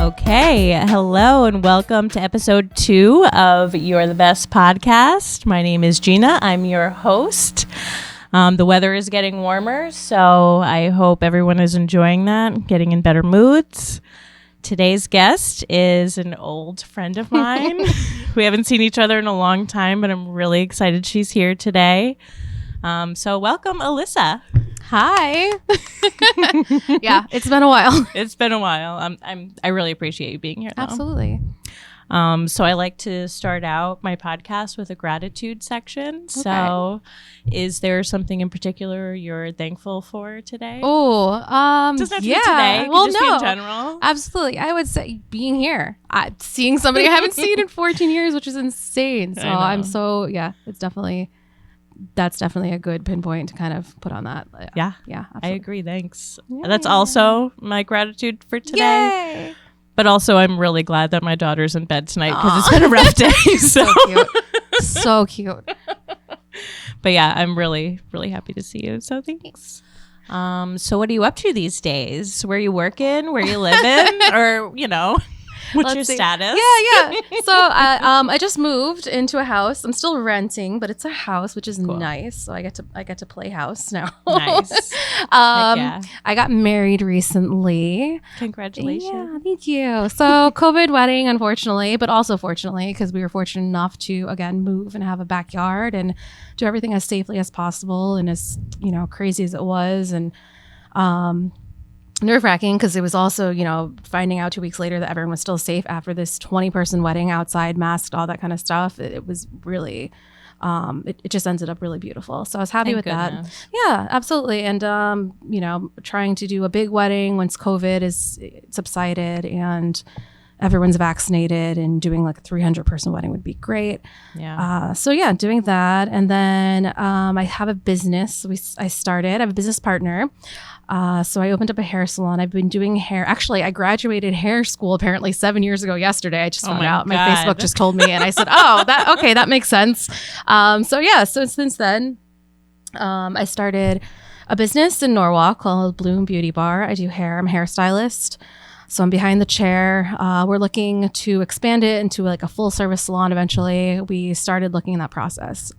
Okay, hello and welcome to episode 2 of You're the Best podcast. My name is Gina. I'm your host. The weather is getting warmer, so I hope everyone is enjoying that, getting in better moods. Today's guest is an old friend of mine. We haven't seen each other in a long time, but I'm really excited she's here today. So welcome, Alyssa. Hi. Yeah, it's been a while. It's been a while. I really appreciate you being here, though. Absolutely. So I like to start out my podcast with a gratitude section. Okay. So is there something in particular you're thankful for today? Oh, doesn't have to be today. Well, just no, be in general. Absolutely. I would say being here, seeing somebody I haven't seen in 14 years, which is insane. So that's definitely a good pinpoint to kind of put on that. Yeah. Absolutely. I agree. Thanks. Yay. That's also my gratitude for today. Yay. But also, I'm really glad that my daughter's in bed tonight because it's been a rough day. So cute. So cute. But yeah, I'm really, really happy to see you. So thanks. So what are you up to these days? Where you working? Where you living? Or, what's your status? Yeah. So I just moved into a house. I'm still renting, but it's a house, which is cool. Nice. So I get to play house now. Nice. I got married recently. Congratulations. Yeah, thank you. So COVID wedding, unfortunately, but also fortunately, because we were fortunate enough to again move and have a backyard and do everything as safely as possible, and as crazy as it was, and nerve-wracking because it was also, finding out 2 weeks later that everyone was still safe after this 20-person wedding outside, masked, all that kind of stuff. It was really, it just ended up really beautiful. So I was happy with that. Yeah, absolutely. And, trying to do a big wedding once COVID is subsided and everyone's vaccinated, and doing like a 300-person wedding would be great. Yeah. Doing that. And then I have a business. I have a business partner. So I opened up a hair salon. I've been doing hair. Actually, I graduated hair school apparently 7 years ago yesterday. I just found out. My Facebook just told me, and I said, that makes sense. So since then, I started a business in Norwalk called Bloom Beauty Bar. I do hair. I'm a hairstylist. So I'm behind the chair. We're looking to expand it into like a full service salon eventually. We started looking in that process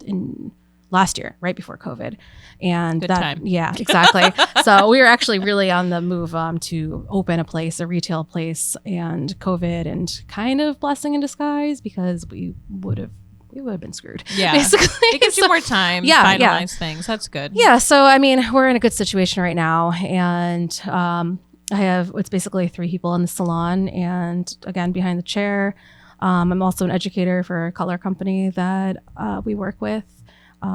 in last year, right before COVID. And good time. Yeah, exactly. So we were actually really on the move to open a retail place, and COVID and kind of blessing in disguise, because we would have been screwed. Yeah. Basically. It gives you more time to finalize things. That's good. Yeah. So, we're in a good situation right now. And it's basically 3 people in the salon, and again, behind the chair. I'm also an educator for a color company that we work with.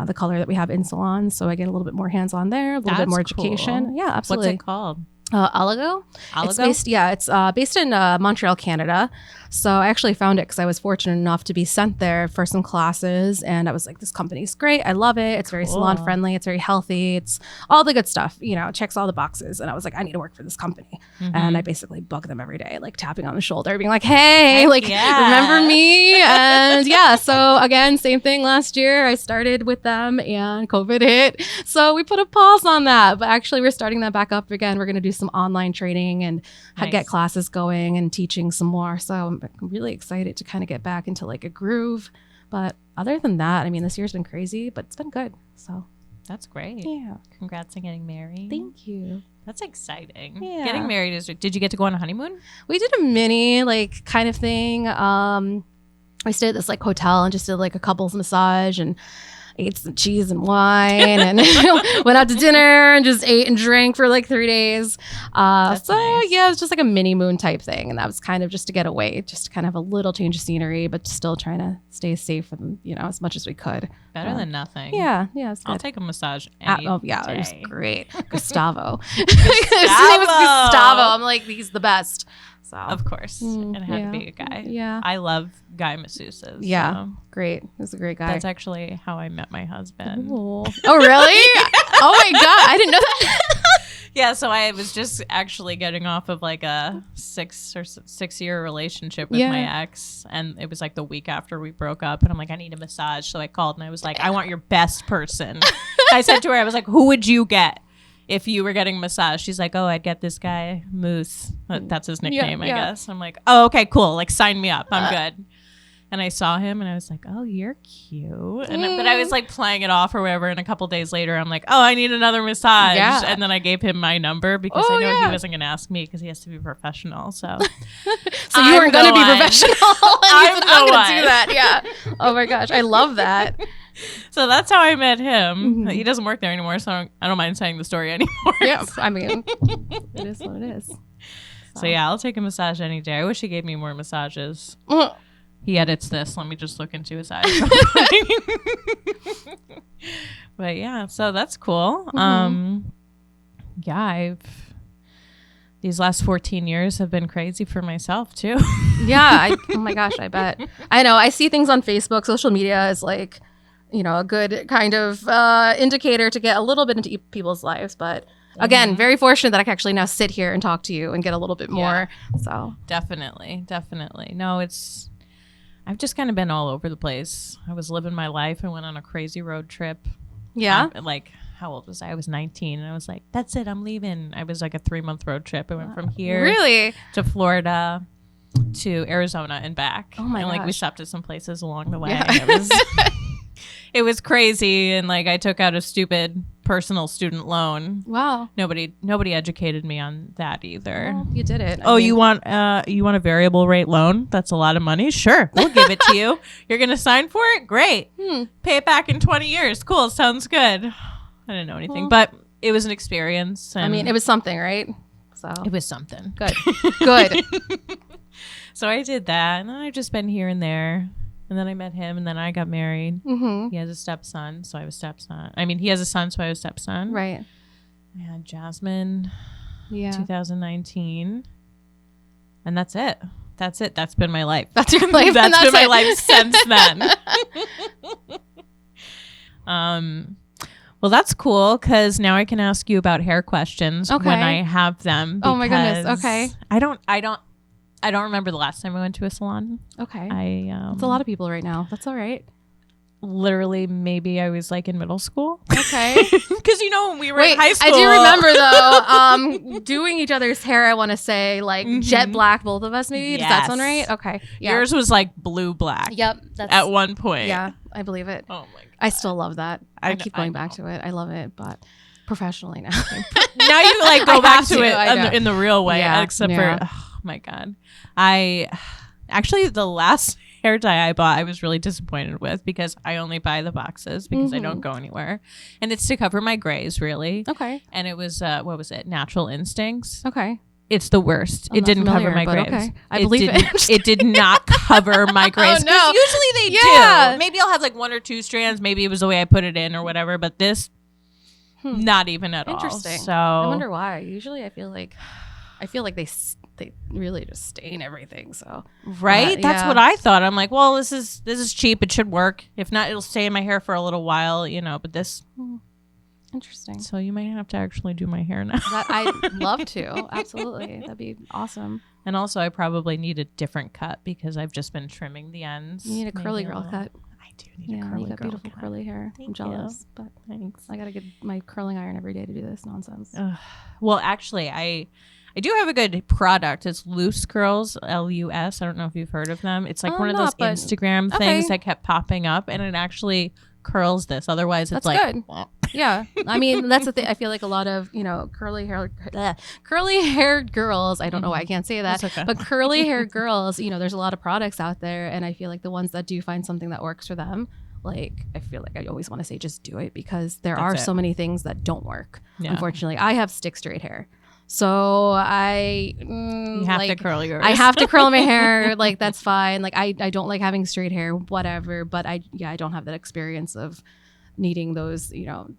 The color that we have in salons, so I get a little bit more hands-on there, a little bit more education. Cool. Yeah, absolutely. What's it called? Aligo. It's based in Montreal, Canada. So I actually found it because I was fortunate enough to be sent there for some classes, and I was like, this company's great. I love it. It's very salon friendly. It's very healthy. It's all the good stuff, it checks all the boxes. And I was like, I need to work for this company. Mm-hmm. And I basically bug them every day, like tapping on the shoulder, being like, hey, remember me? And so again, same thing last year. I started with them and COVID hit. So we put a pause on that, but actually we're starting that back up again. We're going to do some online training and get classes going and teaching some more. So I'm really excited to kind of get back into like a groove. But other than that, this year's been crazy, but it's been good. So that's great. Yeah. Congrats on getting married. Thank you. That's exciting. Yeah. Getting married did you get to go on a honeymoon? We did a mini kind of thing. We stayed at this hotel and just did a couples massage and ate some cheese and wine and went out to dinner and just ate and drank for 3 days. Nice. Yeah, it was just a mini moon type thing. And that was kind of just to get away, just to kind of have a little change of scenery, but still trying to stay safe and, as much as we could. Better than nothing. Yeah. It's good. I'll take a massage it was great. Gustavo. His name was Gustavo. I'm like, he's the best. So of course, it had to be a guy. Yeah, I love guy masseuses. Yeah, so. Great. He's a great guy. That's actually how I met my husband. Ooh. Oh, really? Oh my god, I didn't know that. Yeah, so I was just actually getting off of a 6 year relationship with my ex, and it was the week after we broke up, and I'm like, I need a massage. So I called and I was like, I want your best person. I said to her, I was like, who would you get if you were getting massage, she's like, oh, I'd get this guy Moose. That's his nickname, I guess. I'm like, oh, okay, cool. Like, sign me up. I'm good. And I saw him and I was like, oh, you're cute. But I was like playing it off or whatever. And a couple days later, I'm like, oh, I need another massage. Yeah. And then I gave him my number because I know he wasn't going to ask me because he has to be professional. So so you weren't going to be professional. I'm going to do that. Yeah. Oh my gosh. I love that. So that's how I met him. He doesn't work there anymore. So I don't mind saying the story anymore. Yeah. I mean, it is what it is. So yeah, I'll take a massage any day. I wish he gave me more massages. He edits this. Let me just look into his eyes. But yeah, so that's cool. Yeah, these last 14 years have been crazy for myself too. Yeah. Oh my gosh, I bet. I know. I see things on Facebook. Social media is like, a good kind of indicator to get a little bit into people's lives. But again, very fortunate that I can actually now sit here and talk to you and get a little bit more. So definitely. No, I've just kind of been all over the place. I was living my life. I went on a crazy road trip. Yeah. Like, how old was I? I was 19. And I was like, that's it. I'm leaving. I was like a 3-month road trip. I went from here to Florida to Arizona and back. Oh my gosh. Like we stopped at some places along the way. Yeah. It was crazy. And like I took out a stupid personal student loan. Wow. Nobody educated me on that either. Well, you did it. You want a variable rate loan? That's a lot of money. Sure. We'll give it to you. You're going to sign for it? Great. Pay it back in 20 years. Cool. Sounds good. I didn't know anything, but it was an experience. And it was something, right? So it was something. Good. Good. So I did that, and then I've just been here and there. And then I met him, and then I got married. He has a stepson, so I was stepson. I mean, he has a son, so I was stepson. Right. I had Jasmine, 2019. And that's it. That's been my life. That's your life. That's been my life since then. Well, that's cool, because now I can ask you about hair questions when I have them. Oh, my goodness. Okay. I don't remember the last time I went to a salon. Okay. It's a lot of people right now. That's all right. Literally, maybe I was like in middle school. Okay. Because when we were in high school. I do remember though, doing each other's hair. I want to say like jet black, both of us maybe. Yes. Does that sound right? Okay. Yeah. Yours was like blue black. Yep. At one point. Yeah, I believe it. Oh my God. I still love that. I keep going back to it. I love it, but professionally now. Now you like go back to it in the real way, except for. Oh my God. Actually, the last hair dye I bought, I was really disappointed with, because I only buy the boxes because I don't go anywhere. And it's to cover my grays, really. Okay. And it was, what was it? Natural Instincts. Okay. It's the worst. It didn't cover my grays. Okay. I believe it. It did not cover my grays. Oh, no. Usually they do. Maybe I'll have like 1 or 2 strands. Maybe it was the way I put it in or whatever. But this, not even at all. Interesting. So I wonder why. Usually I feel like they really just stain everything. So right, that's what I thought. I'm like, well, this is cheap. It should work. If not, it'll stay in my hair for a little while, But this, interesting. So you might have to actually do my hair now. I'd love to. Absolutely, that'd be awesome. And also, I probably need a different cut because I've just been trimming the ends. You need a curly girl cut. I do need a curly girl. You got beautiful cut. Curly hair. I'm jealous, but thanks. I gotta get my curling iron every day to do this nonsense. Well, actually, I do have a good product. It's Loose Curls, LUS. I don't know if you've heard of them. It's like one of those Instagram things that kept popping up, and it actually curls this. Otherwise, it's that's good. Yeah, I mean, that's the thing. I feel like a lot of curly haired girls. I don't know why I can't say that, okay. But curly haired girls. There's a lot of products out there, and I feel like the ones that do find something that works for them. Like, I feel like I always want to say just do it, because there are so many things that don't work. Yeah. Unfortunately, I have stick straight hair. So you have to curl yours. I have to curl my hair. Like, that's fine. Like, I don't like having straight hair, whatever. But I don't have that experience of needing those,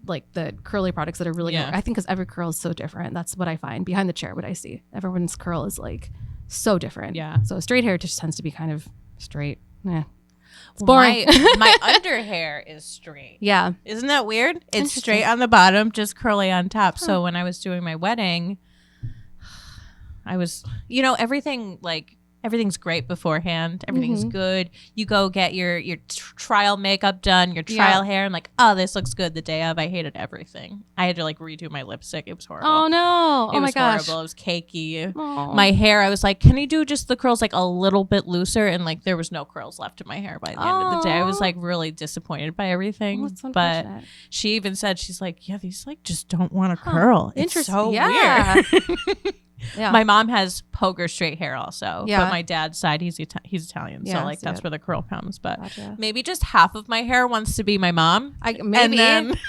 like the curly products that are really, I think because every curl is so different. That's what I find behind the chair, what I see. Everyone's curl is like so different. Yeah. So straight hair just tends to be kind of straight. Yeah. It's boring. My under hair is straight. Yeah. Isn't that weird? It's straight on the bottom, just curly on top. Huh. So when I was doing my wedding, I was, everything like everything's great beforehand. Everything's good. You go get your trial makeup done, your trial hair, and like, oh, this looks good the day of. I hated everything. I had to like redo my lipstick. It was horrible. Oh no. It was horrible. It was cakey. My hair, I was like, can you do just the curls like a little bit looser? And like there was no curls left in my hair by the end of the day. I was like really disappointed by everything. But she even said, she's like, yeah, these like just don't want to curl. It's so weird. Yeah. My mom has poker straight hair also, but my dad's side, he's Italian, so like that's where the curl comes. But maybe just half of my hair wants to be my mom. Maybe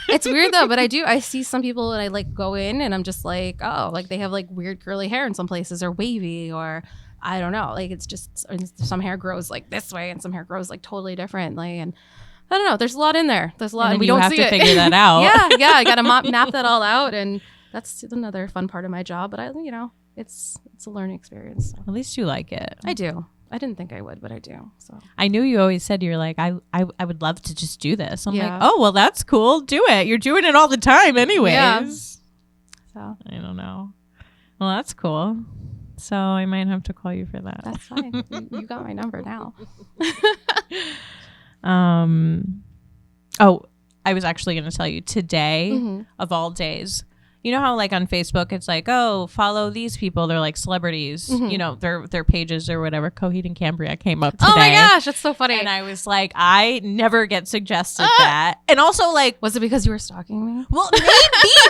it's weird though, but I see some people and I like go in and I'm just like, oh, like they have like weird curly hair in some places or wavy or I don't know, like it's just some hair grows like this way and some hair grows like totally differently and. I don't know. There's a lot in there. There's a lot, and we don't have to figure that out. yeah. I got to map that all out, and that's another fun part of my job. But it's a learning experience. So. At least you like it. I do. I didn't think I would, but I do. So I knew you always said you're like I would love to just do this. I'm like, oh well, that's cool. Do it. You're doing it all the time, anyways. Yeah. So I don't know. Well, that's cool. So I might have to call you for that. That's fine. You got my number now. Oh, I was actually going to tell you today of all days. You know how like on Facebook it's like, oh, follow these people. They're like celebrities. You know, their pages or whatever. Coheed and Cambria came up today. Oh my gosh, that's so funny. And I was like, I never get suggested that. And also like, was it because you were stalking me? Well, maybe,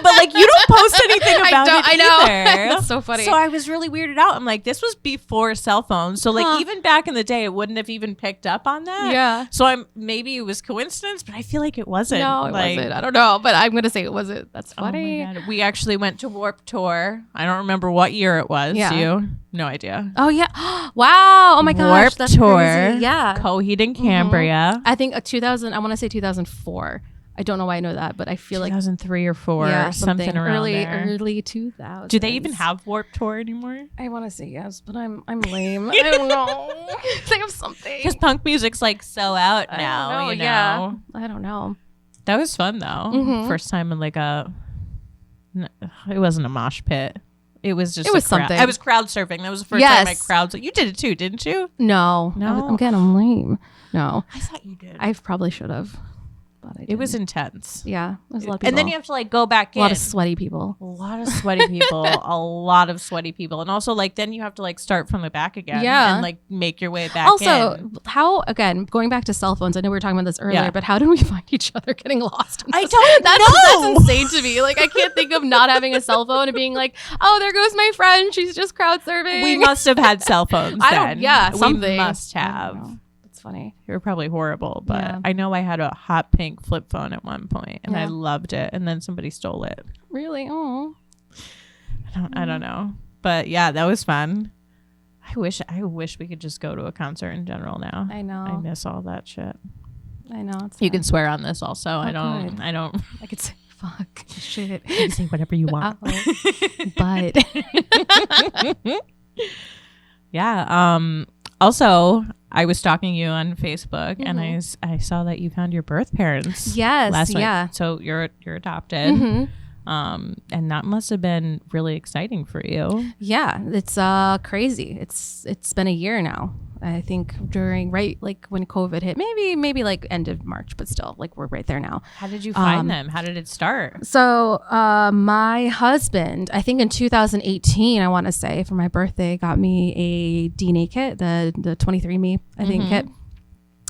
but like you don't post anything about it I know. either. That's so funny. So I was really weirded out. I'm like, this was before cell phones. So like even back in the day, it wouldn't have even picked up on that. Yeah. So maybe it was coincidence, but I feel like it wasn't. No, it wasn't. I don't know, but I'm going to say it wasn't. That's funny. Oh my God. We actually went to Warped Tour. I don't remember what year it was. Yeah. You? No idea. Oh yeah. Wow. Oh my gosh. Warped that's Tour. Crazy. Yeah. Coheed and Cambria. I think 2000. I want to say 2004. I don't know why I know that, but I feel 2003 or 4, something around there. Early 2000s. Do they even have Warped Tour anymore? I want to say yes, but I'm lame. I don't know. They have something. Because punk music's like so out now. You know? Yeah. I don't know. That was fun though. First time in like it wasn't a mosh pit. It was just something. I was crowd surfing. That was the first time I crowd. You did it too, didn't you? No. I'm getting lame. No. I thought you did. I probably should have. But I didn't. It was intense. Yeah. There's a lot of people. And then you have to like go back in. A lot of sweaty people. A lot of sweaty people. A lot of sweaty people. And also like then you have to like start from the back again. Yeah. And like make your way back also, how, again, going back to cell phones, I know we were talking about this earlier, but how did we find each other getting lost? I don't know. That's insane to me. Like I can't think of not having a cell phone and being like, oh, there goes my friend. She's just crowd surfing. We must have had cell phones then. Something. We must have. Funny. They were probably horrible, but I know I had a hot pink flip phone at one point and I loved it, and then somebody stole it. Really? Oh, I don't know, but yeah, that was fun. I wish we could just go to a concert in general now. I know. I miss all that shit. I know. You can swear on this also. I don't. I could say fuck shit. You can say whatever you want. But yeah. Also, I was stalking you on Facebook, and I saw that you found your birth parents. Yes, last night. So you're adopted, and that must have been really exciting for you. Yeah, it's crazy. It's been a year now. I think during like when COVID hit, maybe like end of March, but still like we're right there now. How did you find them? How did it start? So my husband, I think in 2018, I want to say for my birthday, got me a DNA kit, the 23andMe, I think kit.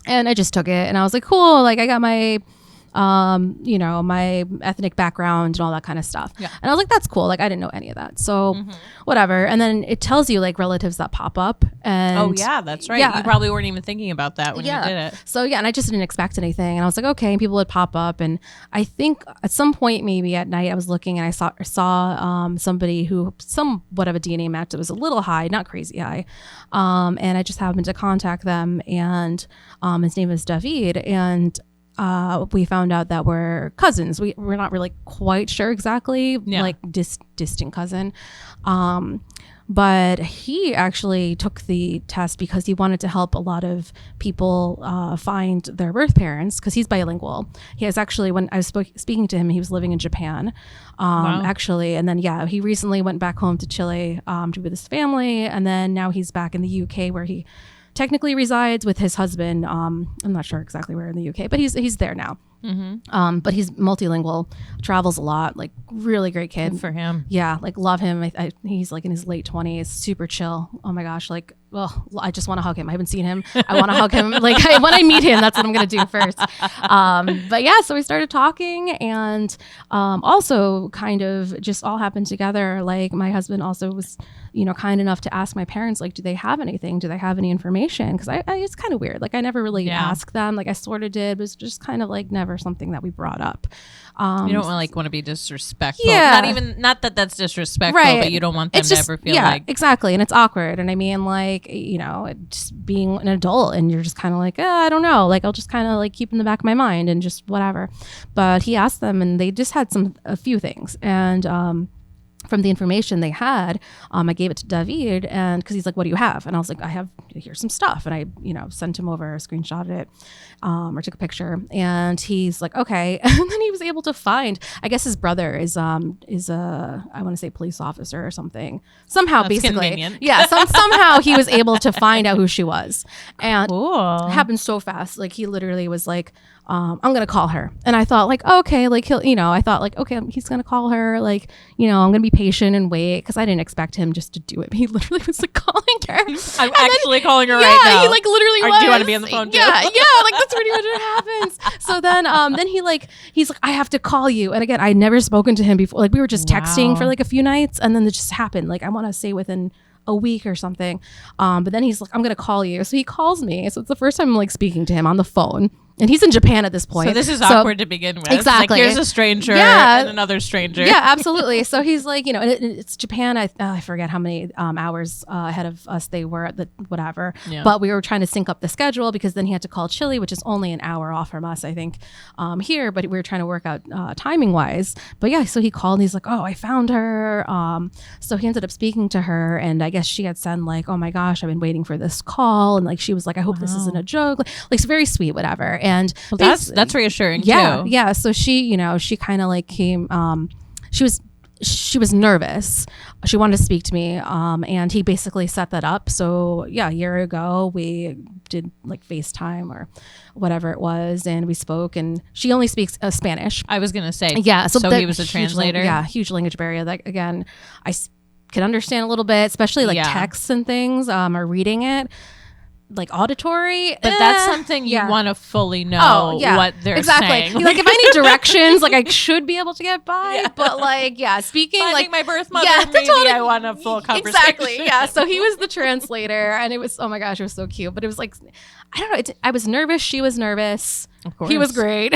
And I just took it and I was like, cool. Like I got my my ethnic background and all that kind of stuff. Yeah. And I was like, that's cool. Like I didn't know any of that. So whatever. And then it tells you like relatives that pop up. And oh yeah, that's right. Yeah. You probably weren't even thinking about that when you did it. So yeah, and I just didn't expect anything. And I was like, okay. And people would pop up. And I think at some point, maybe at night, I was looking and I saw somebody who somewhat of a DNA match that was a little high, not crazy high. And I just happened to contact them, and his name is David. And we found out that we're cousins. We're not really quite sure exactly, like distant cousin. But he actually took the test because he wanted to help a lot of people find their birth parents, because he's bilingual. He has actually, when I was speaking to him, he was living in Japan, actually. And then, he recently went back home to Chile to be with his family. And then now he's back in the UK, where he technically resides with his husband. I'm not sure exactly where in the UK, but he's there now. Mm-hmm. But he's multilingual, travels a lot, like really great kid. Good for him. Yeah, like love him. He's like in his late 20s, super chill. Oh my gosh, like, well, I just want to hug him. I haven't seen him. I want to hug him. Like when I meet him, that's what I'm going to do first. But yeah, so we started talking, and also kind of just all happened together. Like my husband also was, kind enough to ask my parents, like, do they have anything? Do they have any information? Because it's kind of weird. Like I never really asked them. Like I sort of did, but it was just kind of like never something that we brought up. You don't want to be disrespectful. Not that that's disrespectful, right. But you don't want them to ever feel like. Exactly. And it's awkward. And I mean, like, just being an adult, and you're just kind of like, I don't know. Like, I'll just kind of like keep in the back of my mind and just whatever. But he asked them, and they just had a few things. And, from the information they had, I gave it to David, and because he's like, what do you have? And I was like, here's some stuff. And I, sent him over, screenshotted it, or took a picture, and he's like, okay. And then he was able to find, I guess his brother is I want to say police officer or something. Somehow, that's basically. Convenient. Yeah. Somehow he was able to find out who she was. And cool. It happened so fast. Like he literally was like, I'm going to call her. And I thought like, okay, like I thought like, okay, he's going to call her. Like, I'm going to be patient and wait. Cause I didn't expect him just to do it. He literally was like calling her. I'm actually calling her right now. Yeah, he like literally was. Do you want to be on the phone too? Yeah. Like that's pretty much what happens. So then he's like, I have to call you. And again, I'd never spoken to him before. Like we were just texting for like a few nights, and then it just happened. Like I want to say within a week or something. But then he's like, I'm going to call you. So he calls me. So it's the first time I'm like speaking to him on the phone. And he's in Japan at this point. So this is awkward to begin with. Exactly. Like here's a stranger and another stranger. Yeah, absolutely. So he's like, and it's Japan. I forget how many hours ahead of us they were at the whatever. Yeah. But we were trying to sync up the schedule, because then he had to call Chile, which is only an hour off from us, I think, here. But we were trying to work out timing wise. But yeah, so he called and he's like, oh, I found her. So he ended up speaking to her, and I guess she had said like, oh my gosh, I've been waiting for this call. And like, she was like, I hope this isn't a joke. Like it's very sweet, whatever. And that's reassuring too. Yeah. So she, she kind of like came, she was nervous. She wanted to speak to me. And he basically set that up. So yeah, a year ago we did like FaceTime or whatever it was. And we spoke, and she only speaks Spanish. I was going to say, yeah. So he was a translator. Huge language barrier. Like again, I can understand a little bit, especially like texts and things, or reading it. Like auditory, but that's something you want to fully know what they're saying. Like if I need directions, like I should be able to get by, but like speaking finding like my birth mother, maybe totally, I want a full conversation. Exactly, yeah. So he was the translator, and it was, oh my gosh, it was so cute. But it was like, I don't know, I was nervous, she was nervous. Of course, he was great.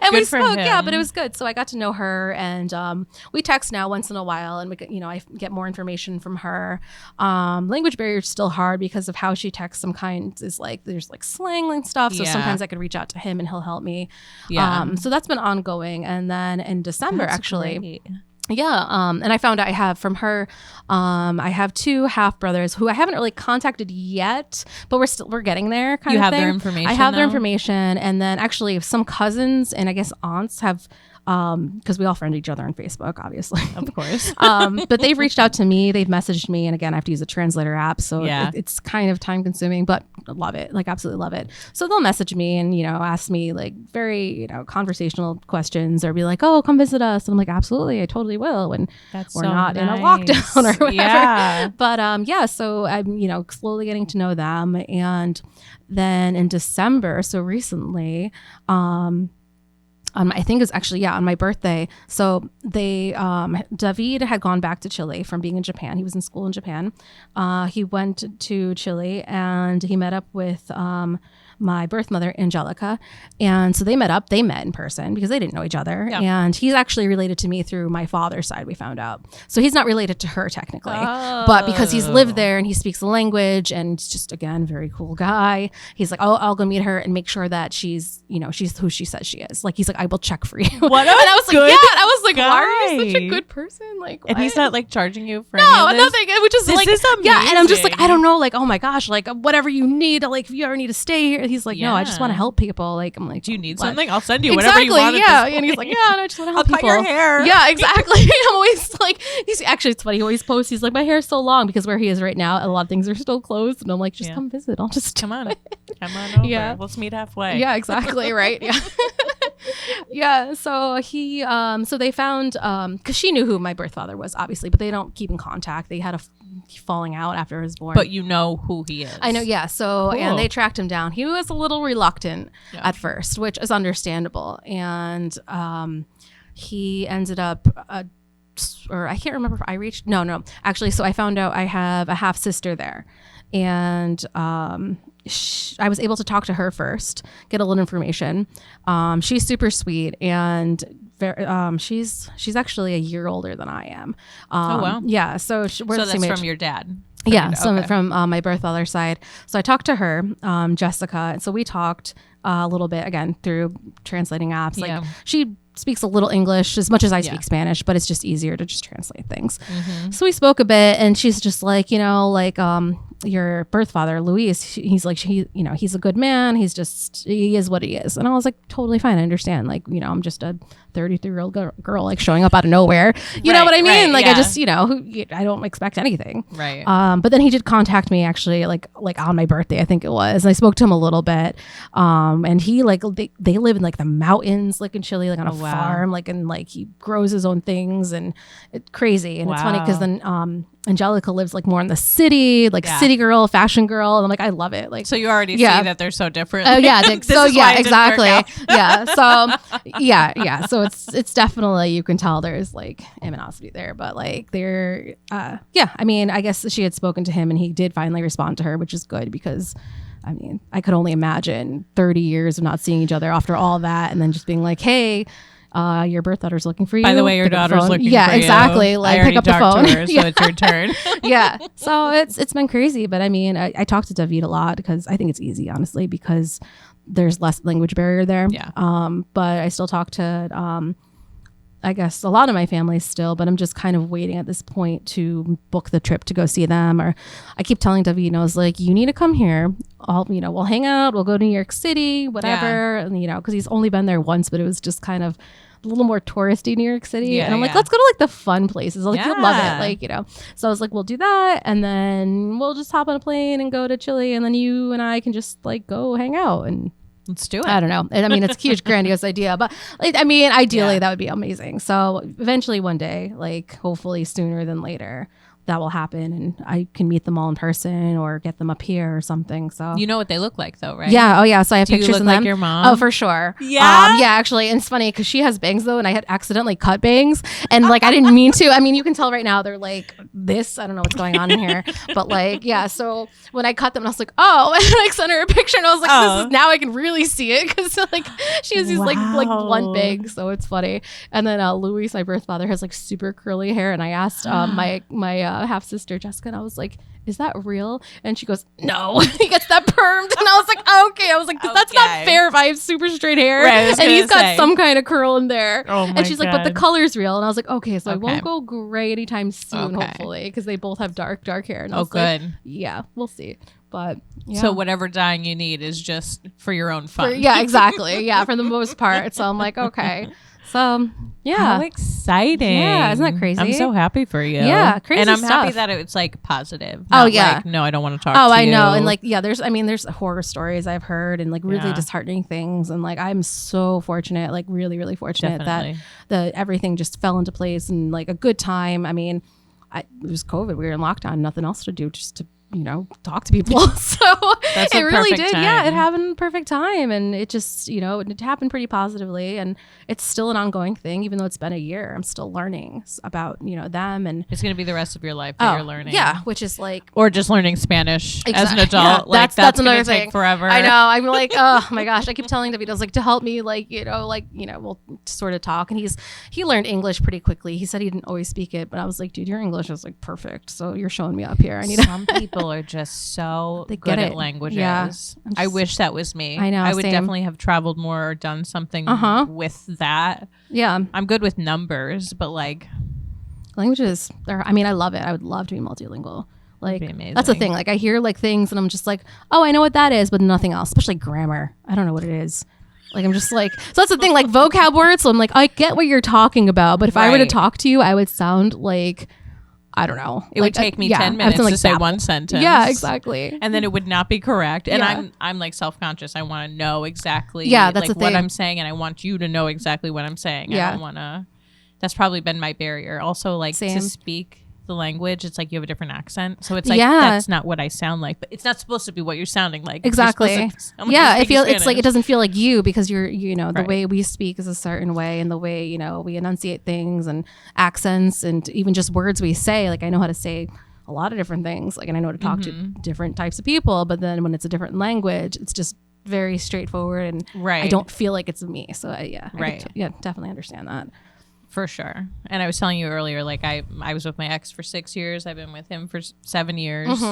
And we spoke, but it was good. So I got to know her, and we text now once in a while, and we, I get more information from her. Language barrier is still hard because of how she texts. Some kinds is like there's like slang and stuff. So sometimes I could reach out to him and he'll help me. So that's been ongoing. And then in December, actually. Great. Yeah. And I found out I have from her, I have two half brothers who I haven't really contacted yet, but we're getting there kind of thing. You have their information. I have their information. And then actually some cousins and I guess aunts have, because we all friend each other on Facebook, obviously. Of course. But they've reached out to me. They've messaged me. And again, I have to use a translator app. So it's kind of time consuming, but I love it. Like absolutely love it. So they'll message me and, ask me like very, conversational questions or be like, oh, come visit us. And I'm like, absolutely. I totally will. When we're not in a lockdown or whatever. Yeah. But so I'm, slowly getting to know them. And then in December, so recently, I think it was actually, on my birthday. So they, David had gone back to Chile from being in Japan. He was in school in Japan. He went to Chile and he met up with my birth mother, Angelica. And so they met in person because they didn't know each other. Yeah. And he's actually related to me through my father's side, we found out. So he's not related to her technically, but because he's lived there and he speaks the language and he's just, again, very cool guy. He's like, oh, I'll go meet her and make sure that she's who she says she is. Like, he's like, I will check for you. What and I was like, yeah. And I was like, guy. why are you such a good person? Like, and he's not like charging you for nothing. Which is this like, is amazing. yeah. And I'm just like, I don't know, like, oh my gosh, like whatever you need, like if you ever need to stay here. He's like, no, I just want to help people. Like, I'm like, do you need what? something? I'll send you whatever you want. Yeah. And he's like, yeah, no, I just want to help people. I'll cut your hair. Yeah, exactly. I'm always like, it's funny. He always posts, he's like, my hair's so long because where he is right now, a lot of things are still closed. And I'm like, just come visit. I'll just come on over. Yeah. Let's meet halfway. Yeah, exactly. Right. Yeah. Yeah. So he, so they found, cause she knew who my birth father was, obviously, but they don't keep in contact. They had a falling out after he was born. But you know who he is. I know. Yeah. So, and they tracked him down. He was a little reluctant at first, which is understandable. And, he ended up, or I can't remember if I reached, no, actually. So I found out I have a half sister there, and, I was able to talk to her first, get a little information. She's super sweet, and she's actually a year older than I am. Oh wow! Yeah, so we're the same age. From your dad. From my birth father's side. So I talked to her, Jessica. So we talked a little bit again through translating apps. Like she speaks a little English as much as I speak Spanish, but it's just easier to just translate things. So we spoke a bit, and she's just like, your birth father, Luis, he's like, he's a good man. He is what he is. And I was like, totally fine. I understand. Like, I'm just a 33-year-old girl, like showing up out of nowhere. You know what I mean? Like, I just, I don't expect anything. Right. But then he did contact me actually, like on my birthday, I think it was. And I spoke to him a little bit. And he they live in like the mountains, like in Chile, like on a farm, like, and like he grows his own things, and it's crazy. And it's funny because then, Angelica lives like more in the city, like city girl, fashion girl. And I'm like, I love it. Like, so you already see that they're so different. Oh yeah. So yeah, exactly. Yeah. So yeah. So it's definitely, you can tell there's like animosity there, but like they're, I mean, I guess she had spoken to him and he did finally respond to her, which is good because I mean, I could only imagine 30 years of not seeing each other after all that. And then just being like, hey, your birth daughter's looking for you. By the way, your daughter's looking for you. Yeah, exactly. Like, pick up the phone. To her, so it's your turn. Yeah. So it's been crazy. But I mean, I talk to David a lot because I think it's easy, honestly, because there's less language barrier there. Yeah. But I still talk to, I guess, a lot of my family still, but I'm just kind of waiting at this point to book the trip to go see them. Or I keep telling David, I was like, you need to come here. We'll hang out. We'll go to New York City, whatever. Yeah. And, because he's only been there once, but it was just kind of a little more touristy New York City. Yeah, and I'm like, let's go to like the fun places. Like, you'll love it. Like, so I was like, we'll do that. And then we'll just hop on a plane and go to Chile. And then you and I can just like go hang out and let's do it. I don't know. And I mean, it's a huge, grandiose idea, but like, I mean, ideally that would be amazing. So eventually one day, like hopefully sooner than later, that will happen and I can meet them all in person or get them up here or something. So you know what they look like though, right? Yeah. Oh yeah. So I have pictures of them. Like your mom? Oh, for sure. Yeah. Yeah, actually. And it's funny because she has bangs though, and I had accidentally cut bangs and like, I didn't mean to. I mean, you can tell right now they're like this. I don't know what's going on in here, but like, yeah. So when I cut them, I was like, oh, and I sent her a picture and I was like, this is, now I can really see it because like she has these like blunt bangs. So it's funny. And then Luis, my birth father, has like super curly hair. And I asked my half sister Jessica, and I was like, is that real? And she goes, no. He gets that permed. And I was like, okay. I was like, that's not fair if I have super straight hair. Right, and he's got some kind of curl in there. Oh my and she's God. like, but the color's real. And I was like, okay, so I won't go gray anytime soon, hopefully, because they both have dark hair. And I was good. Like, yeah, we'll see. But yeah. So whatever dyeing you need is just for your own fun. Yeah, exactly. Yeah, for the most part. So I'm like, okay. So yeah. How exciting. Yeah, isn't that crazy? I'm so happy for you. Yeah, crazy And I'm stuff. happy that it's like positive. Oh yeah. Like, no, I don't want to talk to you. Oh, I know. And like, yeah, there's horror stories I've heard and like really disheartening things. And like, I'm so fortunate, like really, really fortunate that everything just fell into place and like a good time. I mean, it was COVID. We were in lockdown, nothing else to do, just to talk to people. So That's it really did. time. Yeah, it happened perfect time. And it just, it happened pretty positively. And it's still an ongoing thing, even though it's been a year. I'm still learning about, them. And it's going to be the rest of your life that you're learning. Yeah, which is like. Or just learning Spanish as an adult. Yeah, like that's another thing. Take forever. I know. I'm like, oh my gosh. I keep telling David, I was like, to help me, we'll sort of talk. And he learned English pretty quickly. He said he didn't always speak it, but I was like, dude, your English is like perfect. So you're showing me up here. Some people are just so good at languages. Yeah. I wish that was me. I know. I would definitely have traveled more or done something with that. Yeah. I'm good with numbers, but like languages, I love it. I would love to be multilingual. Like that's the thing. Like I hear like things and I'm just like, oh, I know what that is, but nothing else, especially grammar. I don't know what it is. Like, I'm just like, so that's the thing, like vocab words. So I'm like, I get what you're talking about, but if I were to talk to you, I would sound like, I don't know. It would take me 10 minutes to say one sentence. Yeah, exactly. And then it would not be correct. And I'm like self-conscious. I want to know exactly that's the thing. What I'm saying. And I want you to know exactly what I'm saying. Yeah. I don't want to, that's probably been my barrier. Also like Same. to speak the language, it's like you have a different accent, so it's like that's not what I sound like, but it's not supposed to be what you're sounding like. Exactly. I feel it's like it doesn't feel like you because you're the way we speak is a certain way, and the way we enunciate things and accents and even just words we say. Like I know how to say a lot of different things, like, and I know how to talk to different types of people, but then when it's a different language, it's just very straightforward, and I don't feel like it's me. So I definitely understand that. For sure. And I was telling you earlier, like I was with my ex for 6 years. I've been with him for 7 years.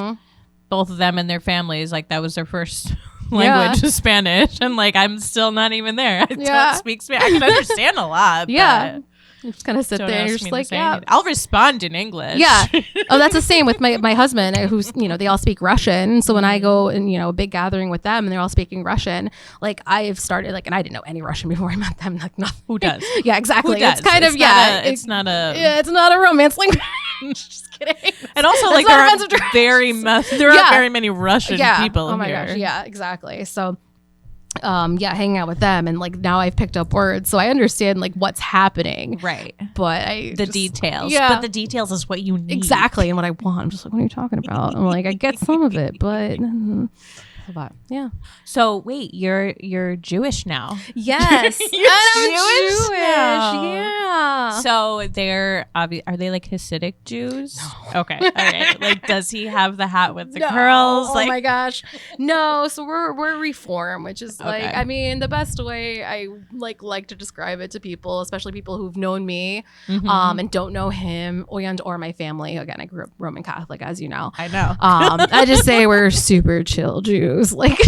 Both of them and their families, like that was their first language is Spanish. And like, I'm still not even there. I don't speak Spanish. I can understand a lot. Yeah. You just kind of sit there and you're just like, I'll respond in English. Yeah. Oh, that's the same with my husband, who's, they all speak Russian. So when I go and, a big gathering with them and they're all speaking Russian, like I've started like, and I didn't know any Russian before I met them. Like nothing. Who does? Yeah, exactly. Who does? It's kind of, it's not a. It's not a romance language. Just kidding. And also like there aren't very many Russian people here. Oh my gosh. Yeah, exactly. So hanging out with them, and like now I've picked up words, so I understand like what's happening, right? But the details, but the details is what you need exactly, and what I want. I'm just like, what are you talking about? I'm like, I get some of it, but yeah. So wait, you're Jewish now? Yes, you're Jewish now. Yeah. So are they like Hasidic Jews? No. Okay, all right. Like, does he have the hat with the curls? Oh my gosh, no. So we're Reform, which is like, I mean, the best way I like to describe it to people, especially people who've known me, and don't know him or my family. Again, I grew up Roman Catholic, as you know. I know. I just say we're super chill Jews. Like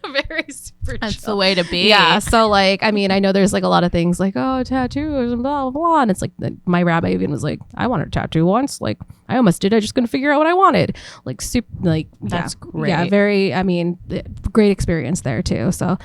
very super That's chill. the way to be. Yeah. So like, I mean, I know there's like a lot of things like, oh, tattoos and blah, blah, blah. And it's like my rabbi even was like, I wanted a tattoo once. Like I almost did. I just couldn't figure out what I wanted. Like super, like that's great. Yeah. Very, I mean, great experience there too. So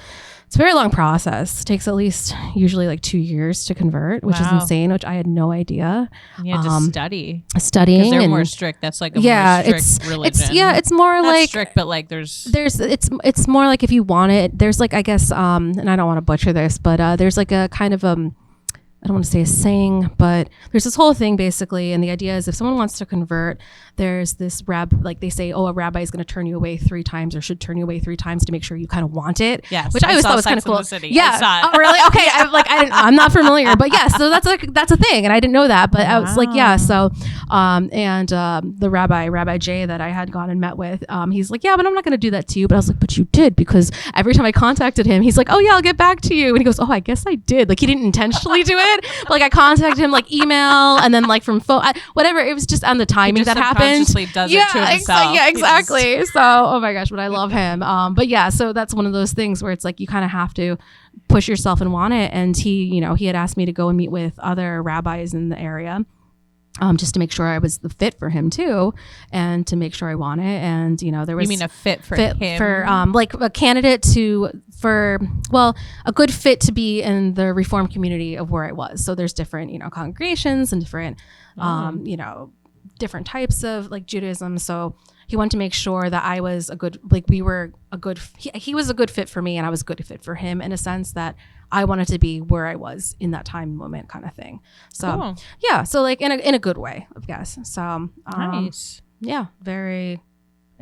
it's a very long process. It takes at least usually like 2 years to convert, which is insane, which I had no idea. You had to studying. Because they're more strict. That's like a more strict religion. It's more not like strict, but like it's more like if you want it, there's like, I guess, and I don't want to butcher this, but there's like a kind of I don't want to say a saying, but there's this whole thing basically. And the idea is if someone wants to convert, there's this like they say, oh, a rabbi is going to turn you away 3 times or should turn you away 3 times to make sure you kind of want it. Yes. Which I always thought was kind of cool. Yeah. Oh, really? Okay. I'm not familiar, but yeah, so that's a thing. And I didn't know that, but I was like, yeah. So, the Rabbi Jay that I had gone and met with, he's like, yeah, but I'm not going to do that to you. But I was like, but you did, because every time I contacted him, he's like, oh yeah, I'll get back to you. And he goes, oh, I guess I did. Like he didn't intentionally do it. But like I contacted him like email and then like from phone, whatever. It was just on the timing that happened. Does it to himself. Yeah, exactly. So, oh my gosh, but I love him. But yeah, so that's one of those things where it's like you kind of have to push yourself and want it. And he had asked me to go and meet with other rabbis in the area. Just to make sure I was the fit for him too, and to make sure I want it. And there was. You mean a fit for him? For like a candidate a good fit to be in the Reform community of where I was. So there's different congregations and different different types of like Judaism. So he wanted to make sure that I was he was a good fit for me and I was a good fit for him, in a sense that I wanted to be where I was in that time moment kind of thing. So cool. Yeah. So like in a good way, I guess. So nice. Yeah. Very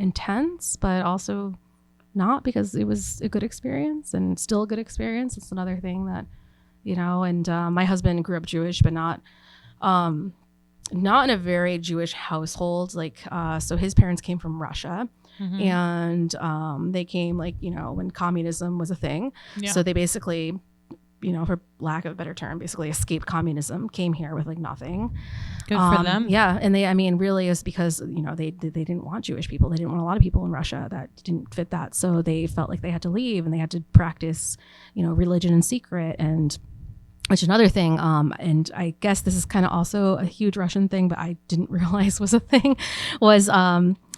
intense, but also not, because it was a good experience and still a good experience. It's another thing that, and my husband grew up Jewish, but not in a very Jewish household. So his parents came from Russia. Mm-hmm. And they came when communism was a thing. Yeah. So they basically, for lack of a better term, basically escaped communism, came here with nothing. Good for them. Yeah. And really it was because, they didn't want Jewish people. They didn't want a lot of people in Russia that didn't fit that. So they felt like they had to leave, and they had to practice, religion in secret. And which another thing, and I guess this is kind of also a huge Russian thing, but I didn't realize was a thing, was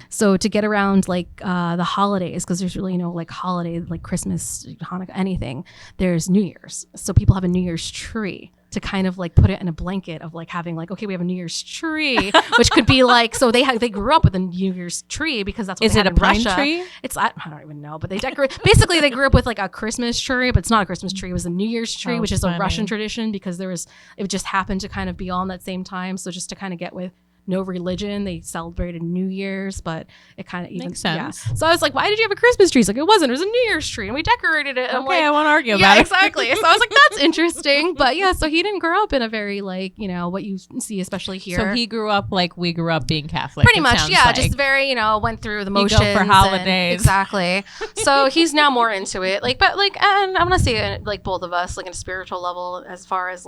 so to get around the holidays, because there's really no holiday like Christmas, Hanukkah, anything. There's New Year's, so people have a New Year's tree to kind of put it in a blanket of having okay, we have a New Year's tree, which could be so they grew up with a New Year's tree because that's what is they it had a in pine Russia. Tree? It's I don't even know, but they decorate. Basically, they grew up with a Christmas tree, but it's not a Christmas tree. It was a New Year's tree, which is funny. A Russian tradition, because it just happened to kind of be on that same time. So just to kind of get with no religion, they celebrated New Year's, but it kind of even makes sense. Yeah. So I was like, why did you have a Christmas tree? He's like, it wasn't. It was a New Year's tree, and we decorated it. And I won't argue about it. Exactly. So I was like, that's interesting. But yeah, so he didn't grow up in a very what you see, especially here. So he grew up like we grew up being Catholic. Pretty much, yeah. Just very, went through the motions. You go for holidays. Exactly. So he's now more into it. And I'm gonna say it both of us, in a spiritual level, as far as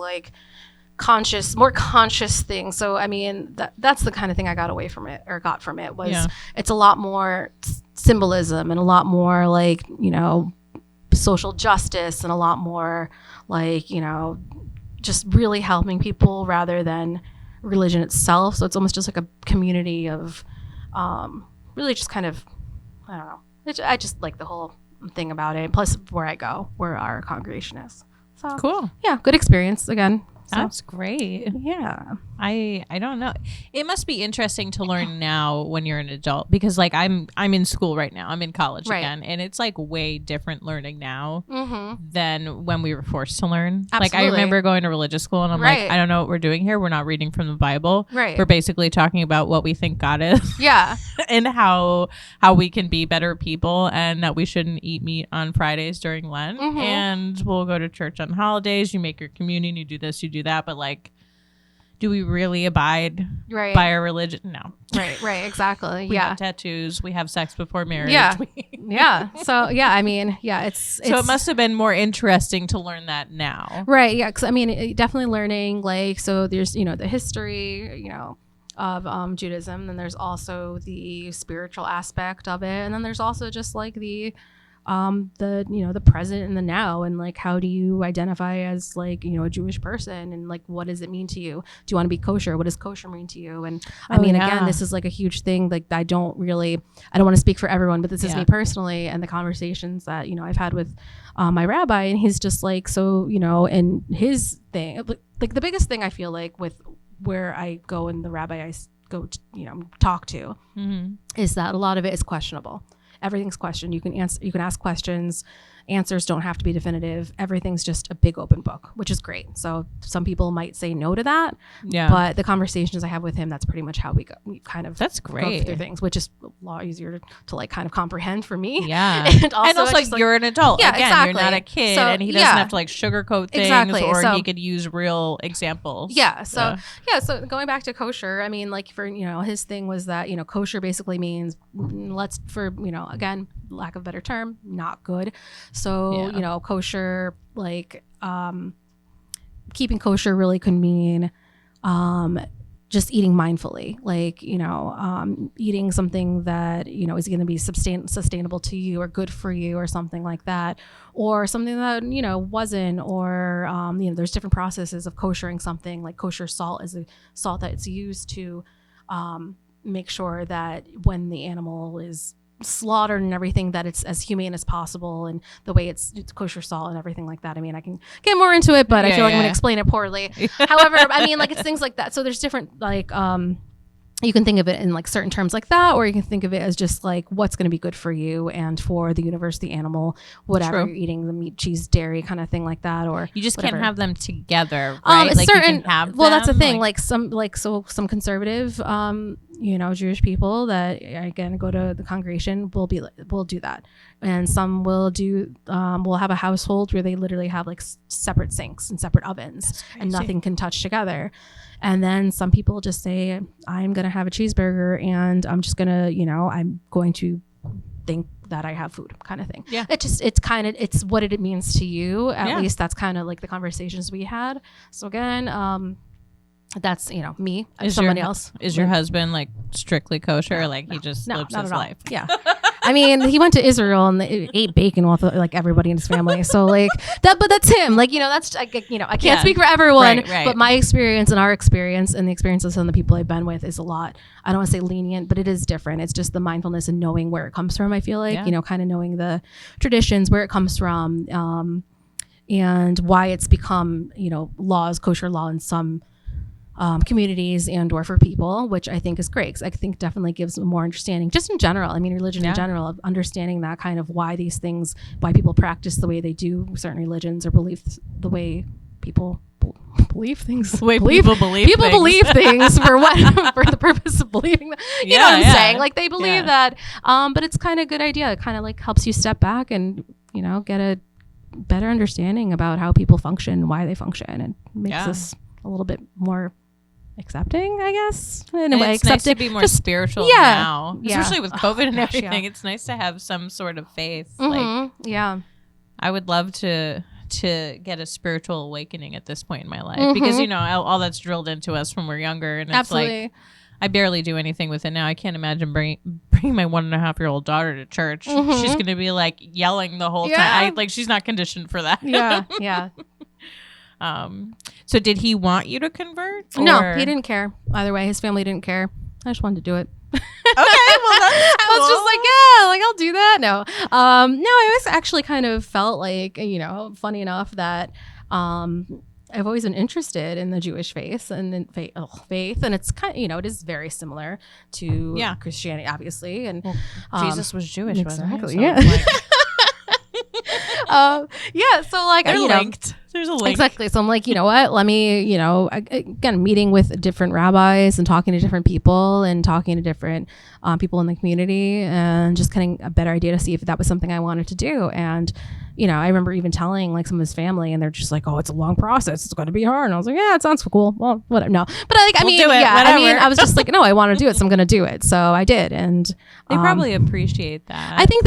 more conscious thing. So that's the kind of thing I got from it was it's a lot more symbolism and a lot more social justice and a lot more just really helping people rather than religion itself. So it's almost just a community of really just kind of, I don't know. I just like the whole thing about it. Plus where I go, where our congregation is. So cool. Yeah, good experience again. So, that's great. Yeah. I don't know. It must be interesting to learn now when you're an adult, because I'm in school right now. I'm in college again, and it's way different learning now than when we were forced to learn. Absolutely. I remember going to religious school and I'm I don't know what we're doing here. We're not reading from the Bible. Right. We're basically talking about what we think God is. Yeah. And how we can be better people, and that we shouldn't eat meat on Fridays during Lent. And we'll go to church on holidays. You make your communion, you do this, you do that, but do we really abide by our religion? No. Right, exactly. We have tattoos. We have sex before marriage. Yeah. Yeah. So, yeah, it's... So it must have been more interesting to learn that now. Right, yeah, because, definitely learning, so there's, the history, of Judaism, then there's also the spiritual aspect of it, and then there's also just, the present and the now, and how do you identify as a Jewish person, and what does it mean to you? Do you want to be kosher? What does kosher mean to you? And again, this is a huge thing. I don't want to speak for everyone, but this is me personally, and the conversations that I've had with my rabbi, and he's just and his thing, the biggest thing I feel with where I go and the rabbi I go to, talk to, is that a lot of it is questionable. Everything's questioned. You can ask questions. Answers don't have to be definitive. Everything's just a big open book, which is great. So some people might say no to that. Yeah. But the conversations I have with him, that's pretty much how we go. We kind of that's great. Go through things, which is a lot easier to kind of comprehend for me. Yeah. and also you're an adult. Yeah, again, exactly. You're not a kid, and he doesn't have to sugarcoat things, or he could use real examples. Yeah. So So going back to kosher, for his thing was that kosher basically means again, lack of a better term, not good. So, kosher, keeping kosher really could mean just eating mindfully, eating something that, is going to be sustainable to you or good for you or something like that, or something that, wasn't, or, there's different processes of koshering something. Kosher salt is a salt that it's used to make sure that when the animal is slaughtered and everything, that it's as humane as possible, and the way it's kosher salt and everything like that. I can get more into it, but I feel like I'm going to explain it poorly. However, it's things like that. So there's different, you can think of it in certain terms like that, or you can think of it as just what's going to be good for you and for the universe, the animal, whatever you're eating, the meat, cheese, dairy kind of thing like that. Or you just can't have them together, right? You can have them, that's the thing. Some conservative Jewish people that again go to the congregation will do that, and some will have a household where they literally have like separate sinks and separate ovens and nothing can touch together. And then some people just say, I'm gonna have a cheeseburger and I'm just gonna I'm going to think that I have food, kind of thing. Yeah, it's what it means to you. At least that's kind of like the conversations we had. So again, that's me. Somebody else. Is your husband like strictly kosher? He just lives his life? Yeah. I mean, he went to Israel and ate bacon with like everybody in his family. So like that, but that's him. Like that's I can't speak for everyone, right. But my experience and our experience and the experiences of some of the people I've been with is a lot. I don't want to say lenient, but it is different. It's just the mindfulness and knowing where it comes from. I feel like kind of knowing the traditions, where it comes from, and why it's become kosher law in some communities and or for people, which I think is great, because I think definitely gives more understanding just in general. I mean, religion in general, of understanding that kind of why people practice the way they do certain religions or believe the way people believe things. The way people believe things for what for the purpose of believing them. You know what I'm saying? Like they believe that, but it's kind of a good idea. It kind of like helps you step back and get a better understanding about how people function, why they function, and makes us a little bit more accepting, I guess. In a way, it's nice to be more spiritual now, especially with COVID and everything. It's nice to have some sort of faith. I would love to get a spiritual awakening at this point in my life, because all that's drilled into us when we're younger, and it's like I barely do anything with it now. I can't imagine bringing my 1.5-year-old daughter to church. She's going to be like yelling the whole time. She's not conditioned for that. Yeah. So did he want you to convert? No, he didn't care. Either way, his family didn't care. I just wanted to do it. Okay, well that's cool. I was just like, I'll do that. No, I always actually kind of felt like, funny enough that I've always been interested in the Jewish faith and faith, and it's kind of, it is very similar to Christianity, obviously. And Jesus was Jewish, exactly, wasn't he? So so like they're linked. There's a link. Exactly. So I'm like, you know what? Let me, again, meeting with different rabbis and talking to different people and talking to different people in the community, and just getting a better idea to see if that was something I wanted to do. And I remember even telling like some of his family, and they're just like, "Oh, it's a long process. It's going to be hard." And I was like, "Yeah, it sounds cool. Well, whatever." No, but I was just like, "No, I want to do it, so I'm going to do it." So I did, and they probably appreciate that. I think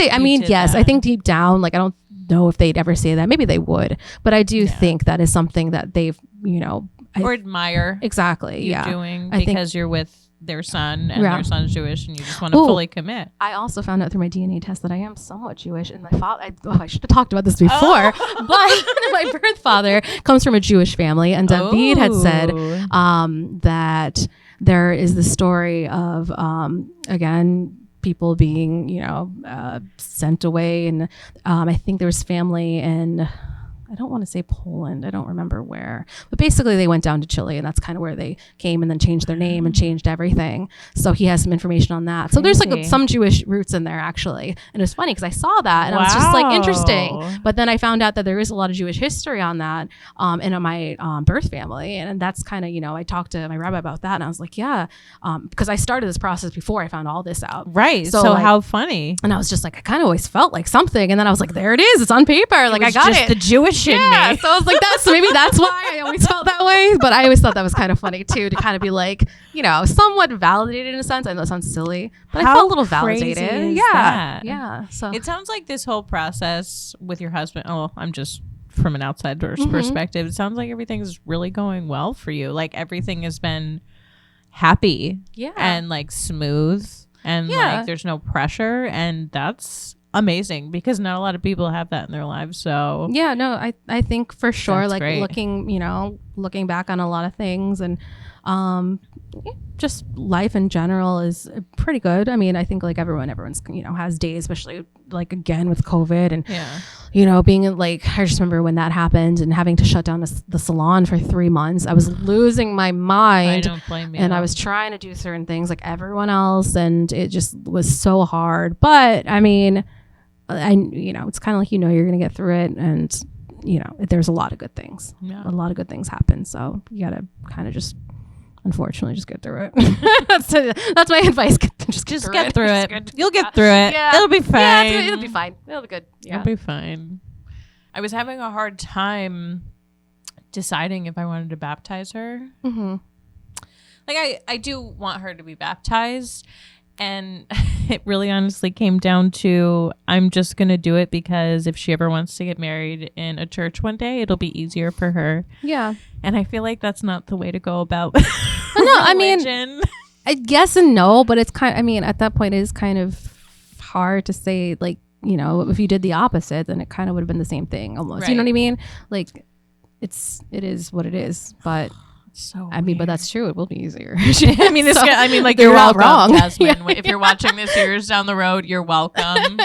yes, I think deep down, like I don't know if they'd ever say that. Maybe they would, but I do think that is something that they've, or admire exactly doing, because you're with their son and their son's Jewish, and you just want to fully commit. I also found out through my DNA test that I am somewhat Jewish, and my father, I should have talked about this before, but my birth father comes from a Jewish family, and David had said that there is the story of again, people being sent away, and I think there was family in, I don't want to say Poland, I don't remember where, but basically they went down to Chile, and that's kind of where they came, and then changed their name and changed everything. So he has some information on that. So there's like some Jewish roots in there actually, and it's funny because I saw that and I was just like, interesting. But then I found out that there is a lot of Jewish history on that in my birth family, and that's kind of, I talked to my rabbi about that, and I was like, because I started this process before I found all this out. Right. So how funny. And I was just like, I kind of always felt like something, and then I was like, there it is, it's on paper, like I got just it. The Jewish in me. So I was like, maybe that's why I always felt that way. But I always thought that was kind of funny too, to kind of be like, somewhat validated in a sense. I know it sounds silly, but I felt a little validated. Yeah. So it sounds like this whole process with your husband. Oh, I'm just from an outsider's perspective. It sounds like everything's really going well for you. Like everything has been happy, and like smooth, and like there's no pressure, and that's amazing, because not a lot of people have that in their lives. So I think for sure, that's like great. looking back on a lot of things, and just life in general is pretty good. I mean, I think like everyone's has days, especially like again with COVID, and being like, I just remember when that happened and having to shut down the salon for 3 months. I was losing my mind. I don't blame you. And I was trying to do certain things like everyone else, and it just was so hard. But I mean, it's kind of like, you're gonna get through it, and there's a lot of good things. A lot of good things happen. So you gotta kind of just unfortunately, just get through it. That's my advice. Just get through it. You'll get through it. Yeah. It'll be fine. Yeah, it'll be fine. It'll be good. Yeah. It'll be fine. I was having a hard time deciding if I wanted to baptize her. Mm-hmm. Like I do want her to be baptized, and it really honestly came down to I'm just going to do it because if she ever wants to get married in a church one day, it'll be easier for her. Yeah. And I feel like that's not the way to go about no, I mean, I guess and no, but it's kind of, I mean, at that point it is kind of hard to say, like, you know, if you did the opposite, then it kind of would have been the same thing almost. Right. You know what I mean? Like it is what it is, but so I mean, but that's true. It will be easier. I mean, like you're welcome, Jasmine. Yeah. If you're watching this years down the road, you're welcome.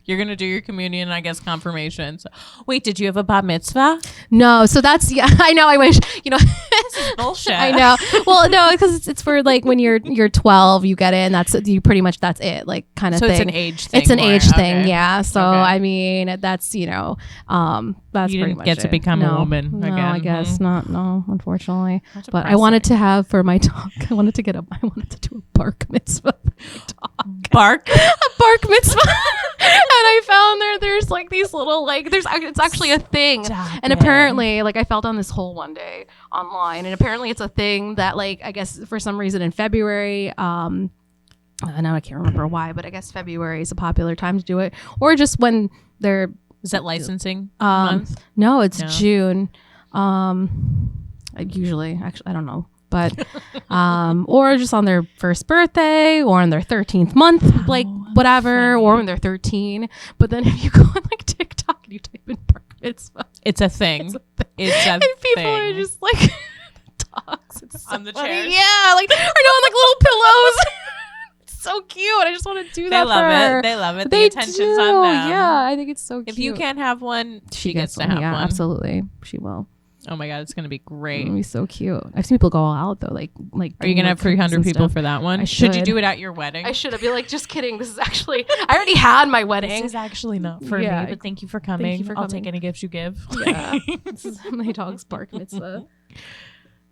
You're going to do your communion, I guess, confirmation. So, wait, did you have a bat mitzvah? No. So that's, yeah, I know. I wish, you know. This is bullshit. I know. Well, no, because it's for like when you're 12, you get in. That's you pretty much, that's it. Like kind of thing. So it's an age thing. It's an age thing. Yeah. So, I mean, that's, you know, that's you pretty didn't much get to become a woman again. I guess not. No, unfortunately. That's but I wanted to have for my dog, I wanted to do a bark mitzvah for my dog. Bark? A bark mitzvah. And I found there's like these little, like, it's actually a thing. And apparently, like, I fell down this hole one day online, and apparently it's a thing that, like, I guess for some reason in February, now I can't remember why, but I guess February is a popular time to do it, or just when they're is that licensing month? No, it's June. Usually, actually, I don't know. But, or just on their first birthday or on their 13th month, like whatever, or when they're 13. But then if you go on like TikTok and you type in bark mitzvah, it's a thing. And people are just like dogs. It's so on the funny. chairs. Yeah, like or no, on like little pillows. It's so cute. I just want to do that. They love it. The attention's on them. Yeah, I think it's so cute. If you can't have one, she gets to have one. Absolutely, she will. Oh my God, it's gonna be great. It's gonna be so cute. I've seen people go all out though. Like. Are you gonna have 300 people for that one? Should you do it at your wedding? I should. I'd be like, just kidding. This is actually. I already had my wedding. This is actually not for me. But thank you for coming. I'll take any gifts you give. Yeah. This is my dog's bark mitzvah.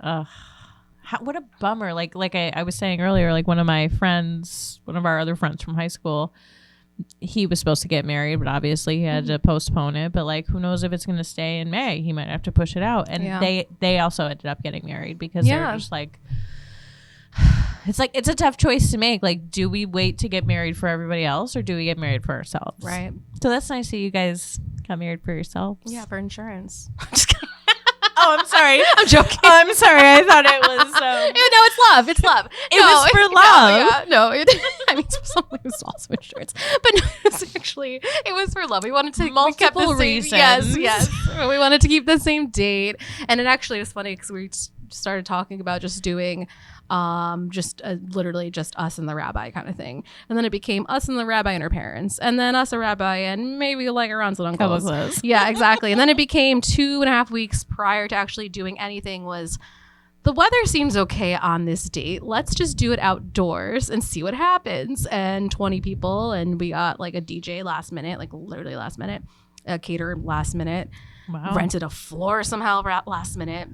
What a bummer. Like I was saying earlier, like one of our other friends from high school, he was supposed to get married, but obviously he had to postpone it. But like, who knows if it's going to stay in May? He might have to push it out. And they also ended up getting married because they're just like, it's a tough choice to make. Like, do we wait to get married for everybody else, or do we get married for ourselves? Right. So that's nice that you guys got married for yourselves. Yeah, for insurance. Oh, I'm sorry. I'm joking. Oh, I'm sorry. I thought it was. No, it's love. It's love. It was for love. I mean, something was also insurance, but no, it was for love. We wanted to multiple reasons. Yes. We wanted to keep the same date, and it actually was funny because we started talking about just doing literally just us and the rabbi kind of thing, and then it became us and the rabbi and her parents, and then us, a rabbi, and maybe like our aunts and uncles. Yeah, exactly. And then it became 2.5 weeks prior to actually doing anything. Was the weather seems okay on this date, let's just do it outdoors and see what happens. And 20 people, and we got like a DJ last minute, like literally last minute, a caterer last minute. Wow. Rented a floor somehow last minute.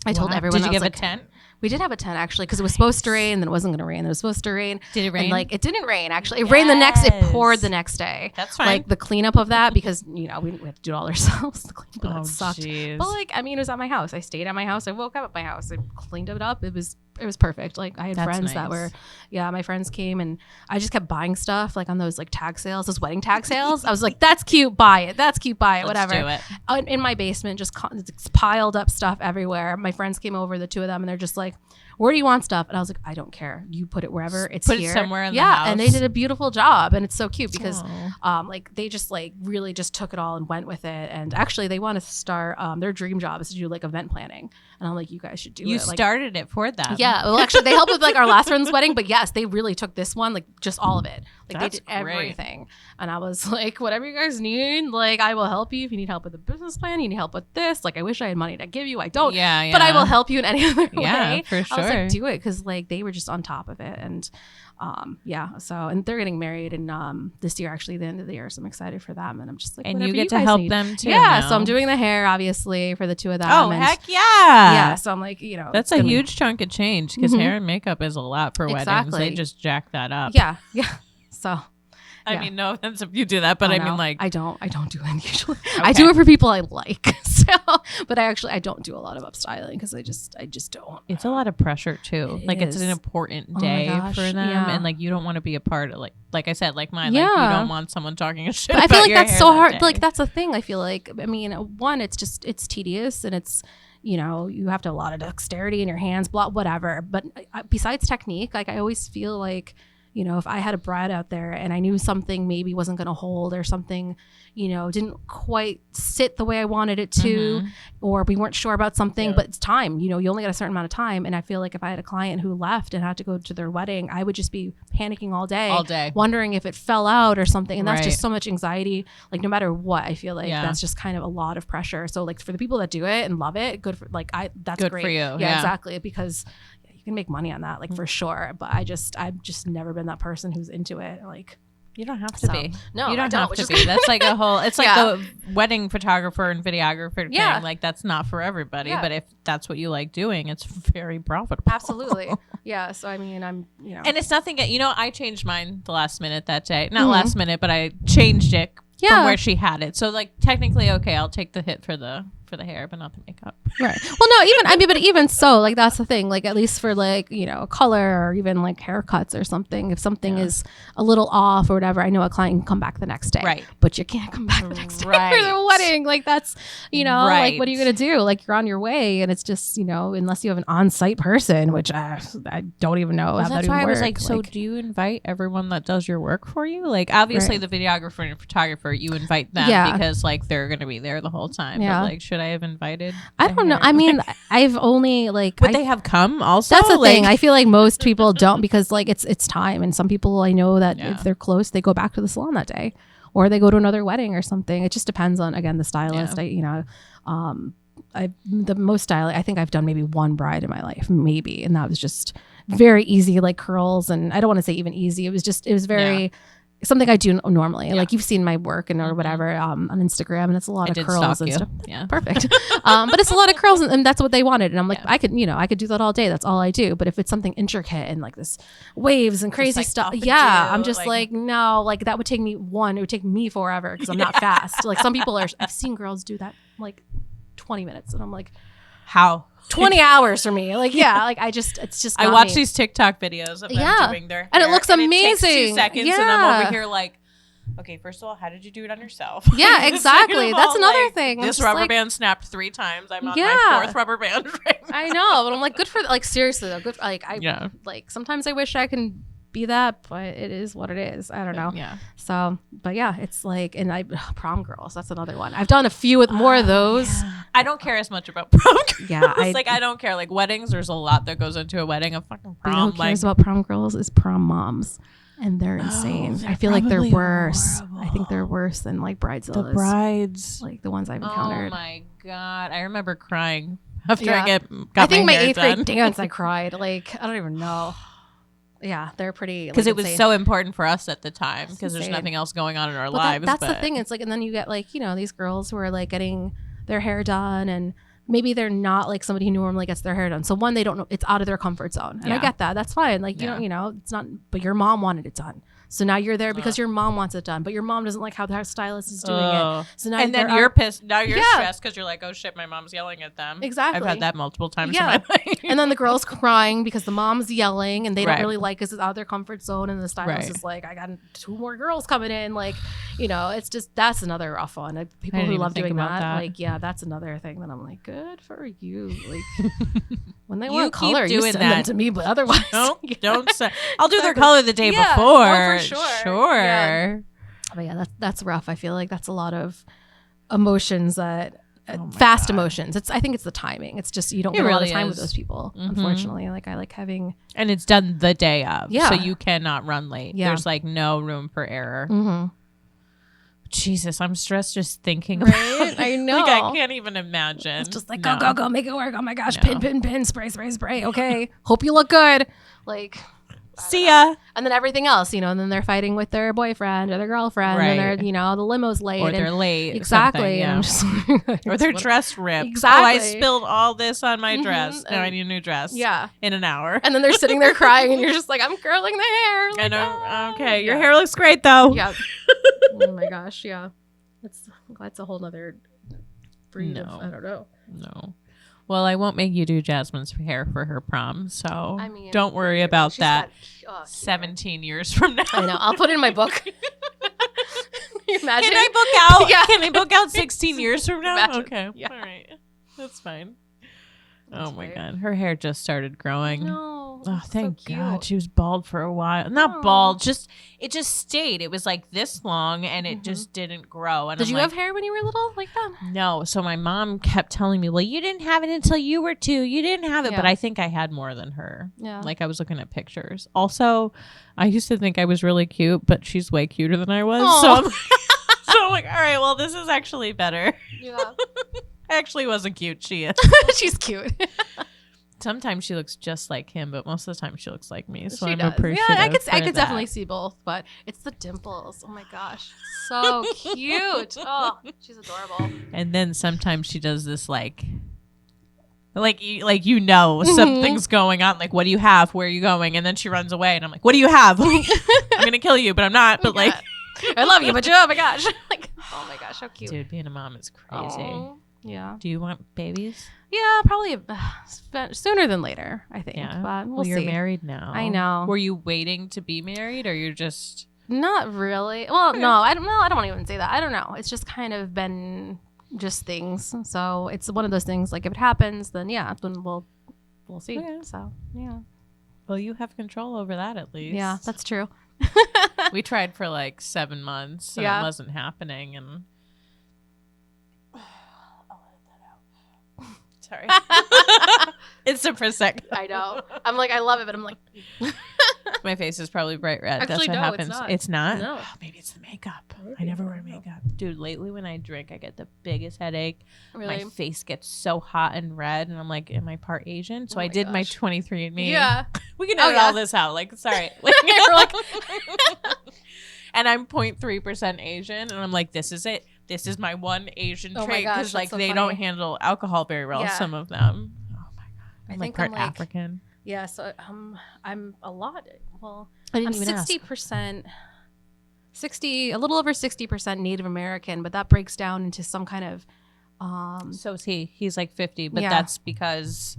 I told everyone. Did you give a tent? We did have a tent actually, because it was supposed to rain, then it wasn't going to rain. It was supposed to rain. Did it rain? And, like, it didn't rain actually. It rained it poured the next day. That's fine. Like the cleanup of that, because we had to do it all ourselves. The cleanup of that sucked. Geez. But like, I mean, it was at my house. I stayed at my house. I woke up at my house. I cleaned it up. It was perfect. Like I had friends that were, my friends came, and I just kept buying stuff like on those like tag sales, those wedding tag sales. I was like, that's cute, buy it. That's cute, buy it. Let's whatever. Do it. In my basement, just piled up stuff everywhere. My friends came over, the two of them, and they're just like, where do you want stuff? And I was like, I don't care. You put it wherever. It's put here. It somewhere in the house. And they did a beautiful job, and it's so cute because like they just like really just took it all and went with it. And actually they want to start their dream job is to do like event planning. And I'm like, you guys should do it. You started it for them. Yeah. Well, actually they helped with like our last friend's wedding, but yes, they really took this one, like just all of it. Like That's they did everything. And I was like, whatever you guys need, like I will help you. If you need help with the business plan, you need help with this. Like I wish I had money to give you. I don't. Yeah. But I will help you in any other way. For sure. I was like, do it, because like they were just on top of it. And so, and they're getting married and this year, actually the end of the year, so I'm excited for them. And I'm just like, and you get to help them too. So I'm doing the hair obviously for the two of them. Heck yeah. So I'm like, you know, that's a huge chunk of change, because hair and makeup is a lot for weddings. They just jack that up. So I mean, no offense if you do that, but I mean, like, I don't do it usually. Okay. I do it for people I like. So, but I don't do a lot of upstyling, because I just don't. It's a lot of pressure too. It's an important day for them, and like you don't want to be a part of like I said, like mine. Like you don't want someone talking a shit. But I feel like that's so hard. Day. Like that's a thing. I feel like, I mean, one, it's tedious, and it's, you know, you have to have a lot of dexterity in your hands, whatever. But besides technique, like I always feel like, you know, if I had a bride out there and I knew something maybe wasn't going to hold, or something, you know, didn't quite sit the way I wanted it to, or we weren't sure about something, but it's time, you know, you only got a certain amount of time. And I feel like if I had a client who left and had to go to their wedding, I would just be panicking all day, wondering if it fell out or something. And that's just so much anxiety. Like no matter what, I feel like that's just kind of a lot of pressure. So like for the people that do it and love it, good for, like, that's good great for you. Yeah, exactly. Because you can make money on that, like for sure. But I've just never been that person who's into it. Like, you don't have to be. No, you don't have to be. That's like a whole, it's like the wedding photographer and videographer thing. Like that's not for everybody, but if that's what you like doing, it's very profitable. Absolutely. Yeah. So, I mean, I'm, you know. And it's nothing, you know, I changed mine the last minute that day. Not last minute, but I changed it from where she had it. So like technically, okay, I'll take the hit for the hair, but not the makeup. Right. Well, no, but even so, like that's the thing, like at least for like, you know, color or even like haircuts or something, if something is a little off or whatever, I know a client can come back the next day. Right. But you can't come back the next day for the wedding. Like that's, you know, like what are you going to do? Like you're on your way, and it's just, you know, unless you have an on-site person, which I don't even know how that even works. That's why I was like, so do you invite everyone that does your work for you? Like obviously the videographer and photographer, you invite them because like they're going to be there the whole time. But like, should I have invited? I don't know. I mean, I've only like. Would they have come also? That's the thing. I feel like most people don't, because like it's time, and some people I know that if they're close, they go back to the salon that day, or they go to another wedding or something. It just depends on, again, the stylist. The most styling, I think I've done maybe one bride in my life, maybe, and that was just very easy, like curls, and I don't want to say even easy. It was very. Something I do normally, like you've seen my work and or whatever on Instagram, and it's a lot of curls and stuff. Yeah, perfect. But it's a lot of curls, and that's what they wanted. And I'm like, I could do that all day. That's all I do. But if it's something intricate and like this waves and crazy stuff, I'm just like no, like that would take me it would take me forever, because I'm not fast. Like some people I've seen girls do that like 20 minutes, and I'm like, how? 20 hours for me. Like, like it's just I watch these TikTok videos of them doing their hair, and it looks amazing. It takes 2 seconds, and I'm over here like, okay, first of all, how did you do it on yourself? Yeah, exactly. That's another thing. This rubber band snapped 3 times. I'm on my 4th rubber band right now. I know, but I'm like, good for, like, seriously though, good for, like, like sometimes I wish I can be that, but it is what it is. I don't know. Yeah. So, but yeah, it's like, and prom girls, that's another one. I've done a few with more of those. Yeah. I don't care as much about prom girls. Yeah. I don't care. Like weddings, there's a lot that goes into a wedding. A fucking prom. You know who cares about prom girls is prom moms. And they're insane. I feel like they're worse. Horrible. I think they're worse than like bridezillas. The brides. Like the ones I've encountered. Oh my God. I remember crying after I got my 8th grade dance, I cried. Like, I don't even know. Yeah, they're pretty. Because it was so important for us at the time, because there's nothing else going on in our lives. That's the thing. It's like, and then you get like, you know, these girls who are like getting their hair done, and maybe they're not like somebody who normally gets their hair done. So one, they don't know, it's out of their comfort zone. And I get that. That's fine. Like, you don't, you know, it's not, but your mom wanted it done. So now you're there because your mom wants it done, but your mom doesn't like how the stylist is doing it. So now and then you're pissed. Now you're stressed because you're like, oh shit, my mom's yelling at them. Exactly. I've had that multiple times in my life. And then the girl's crying because the mom's yelling, and they don't really like, because it's out of their comfort zone, and the stylist is like, I got 2 more girls coming in. Like, you know, it's just, that's another rough one. People who love doing that, like, that's another thing that I'm like, good for you. Like, when they want color, you send them to me, but otherwise, don't say. I'll do their color the day before. Sure. Yeah. But yeah, that's rough. I feel like that's a lot of emotions that fast emotions. I think it's the timing. It's just, you don't get a lot of time with those people, unfortunately. Like I like having, and it's done the day of, so you cannot run late. There's like no room for error. Jesus, I'm stressed just thinking Right? about it. I know. Like, I can't even imagine. It's just like, No. go, make it work. Oh my gosh, pin, spray. Okay. Hope you look good. Like, see ya. and then everything else, and then they're fighting with their boyfriend or their girlfriend, Right. and they're, the limo's late. Or they're late. Exactly. Yeah. And I'm just or their dress ripped. Exactly. Oh, I spilled all this on my dress. Now I need a new dress. Yeah. In an hour. And then they're sitting there crying, and you're just like, I'm curling the hair. Like, I know. Okay. Your hair looks great, though. Yeah. Oh my gosh. Yeah. That's a whole nother breed of, I don't know. No. Well, I won't make you do Jasmine's hair for her prom, so don't worry she's about that. 17 years from now. I know. I'll put it in my book. Can you imagine? Can I book out? Yeah. Can I book out 16 years from now? Imagine. Okay. Yeah. All right. That's fine. That's oh my great. God. Her hair just started growing. No. Oh, thank so God. cute. She was bald for a while. Not bald, it just stayed. It was like this long and it just didn't grow. And Did you have hair when you were little like that? No. So my mom kept telling me, well, you didn't have it until you were 2. You didn't have it. Yeah. But I think I had more than her. Yeah. Like I was looking at pictures. Also, I used to think I was really cute, but she's way cuter than I was. So I'm like, all right, well, this is actually better. Yeah. I actually wasn't cute. She is. She's cute. Sometimes she looks just like him, but most of the time she looks like me. So She I'm does. appreciative. Yeah, I for could that. definitely see both, but it's the dimples. Oh my gosh. So cute. Oh, she's adorable. And then sometimes she does this like something's going on. Like, what do you have? Where are you going? And then she runs away, and I'm like, what do you have? I'm gonna kill you, but I'm not. But like, I love you, but oh my gosh, like, oh my gosh, how cute. dude, being a mom is crazy. Oh, yeah. Do you want babies? Yeah, probably sooner than later, I think. Yeah. But Well, you're see. married now. I know. Were you waiting to be married, or you're just? Not really. Well, no, I don't know. I don't want to even say that. I don't know. It's just kind of been just things. So it's one of those things. Like if it happens, then then we'll see. Okay. So yeah. Well, you have control over that at least. Yeah, that's true. We tried for like 7 months, and it wasn't happening. And sorry, it's a Prosecco. I know. I'm like, I love it, but I'm like, My face is probably bright red. Actually, That's what no, happens. it's not. It's not? No. Oh, maybe it's the makeup. Maybe. I never wear makeup. Dude, lately when I drink, I get the biggest headache. really? My face gets so hot and red, and I'm like, am I part Asian? So Oh I my did my gosh. 23andMe. Yeah. We can Oh, edit yeah. all this out. Like, sorry. We're like, And I'm 0.3% Asian, and I'm like, this is it. This is my one Asian Oh my trait, gosh, because like that's so they funny. don't handle alcohol very well. Yeah. Some of them. Oh my God. I'm think part I'm, like, African. yeah. So I'm a lot. Well, I I'm didn't even ask. 60%. A little over 60% Native American, but that breaks down into some kind of So is he. He's like 50, but Yeah. that's because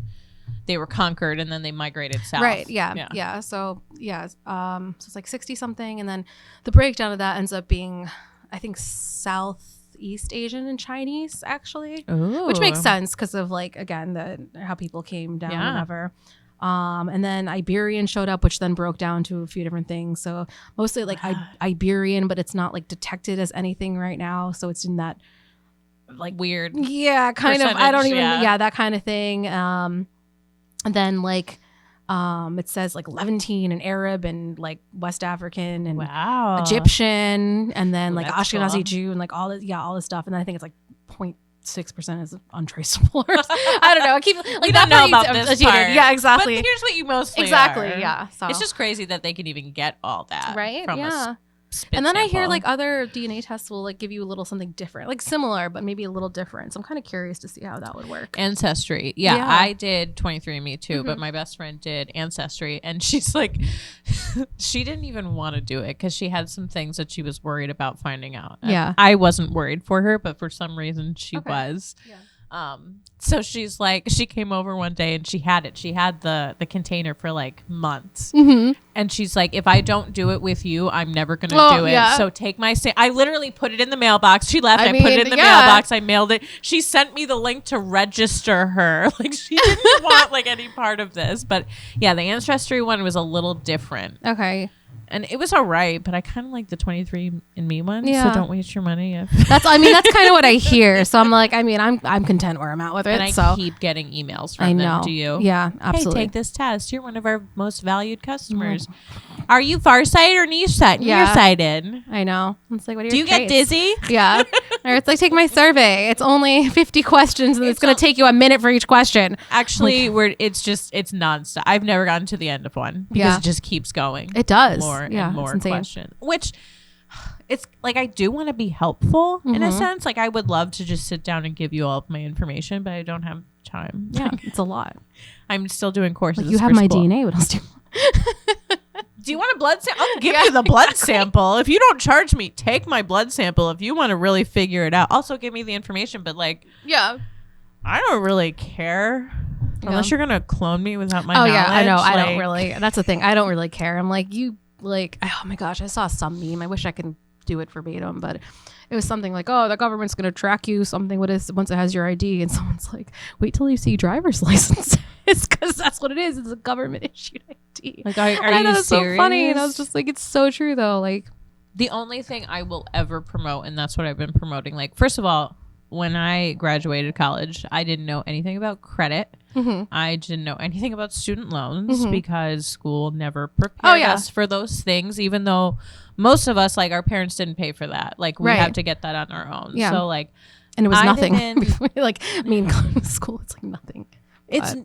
they were conquered and then they migrated south. Right. Yeah. So so it's like 60 something, and then the breakdown of that ends up being, I think, Southeast Asian and Chinese actually, which makes sense because of like again how people came down, Yeah. whatever. And then Iberian showed up, which then broke down to a few different things. So mostly like Iberian, but it's not like detected as anything right now. So it's in that Like weird. yeah, kind of. I don't percentage, even yeah. that kind of thing. And then like it says like Levantine and Arab and like West African and Wow. Egyptian, and then Ooh, like that's Ashkenazi cool. Jew and like all this stuff. And then I think it's like 0.6% is untraceable. I don't know. I keep like We that don't know part about you- this cheated. part. Yeah, exactly. But here's what you mostly Exactly. are. Yeah. So It's just crazy that they can even get all that. right. From Yeah. a spit And then I hear sample. like other DNA tests will like give you a little something different, like similar, but maybe a little different. So I'm kind of curious to see how that would work. Ancestry. Yeah, Yeah. I did 23andMe too, but Mhm. my best friend did Ancestry, and she's like, she didn't even want to do it because she had some things that she was worried about finding out. And Yeah. I wasn't worried for her, but for some reason she Okay. was. Yeah. So she's like, she came over one day and she had it. She had the container for like months. Mm-hmm. And she's like, if I don't do it with you, I'm never going to Oh, do it. yeah. So take my I literally put it in the mailbox. She left. I I put it mean, in the yeah. mailbox. I mailed it. She sent me the link to register her. Like she didn't want like any part of this. But yeah, the Ancestry one was a little different. Okay. And it was all right, but I kind of like the 23andMe one. So don't waste your money. That's kind of what I hear. So I'm like, I'm content where I'm at with it. And I keep getting emails from them. Do you? Yeah, absolutely. Hey, take this test. You're one of our most valued customers. Are you farsighted or nearsighted? I know. It's like, what are your Do you traits? get dizzy? Yeah. Or it's like, take my survey. It's only 50 questions and it's going to take you a minute for each question. Actually, it's nonstop. I've never gotten to the end of one because it just keeps going. It does. More and more questions. Which it's like, I do want to be helpful in a sense. Like, I would love to just sit down and give you all of my information, but I don't have time. Yeah, it's a lot. I'm still doing courses. Like, you have my DNA. What else do you want? Do you want a blood sample? I'll give you the blood sample. If you don't charge me, take my blood sample. If you want to really figure it out, also give me the information. But like, I don't really care unless you're gonna clone me without my knowledge. Yeah, I know. I don't really. That's the thing. I don't really care. I'm like, oh my gosh, I saw some meme. I wish I could do it verbatim, but it was something like, oh, the government's gonna track you. Something once it has your ID, and someone's like, wait till you see driver's license. It's because that's what it is. It's a government issued ID. Like, are you serious? So funny, and I was just like, it's so true though. Like, the only thing I will ever promote, and that's what I've been promoting. Like, first of all, when I graduated college, I didn't know anything about credit. I didn't know anything about student loans because school never prepared us for those things, even though most of us, like, our parents didn't pay for that. Like, we have to get that on our own. Yeah. So, like, and it was nothing. Like, going to school, it's like nothing. It's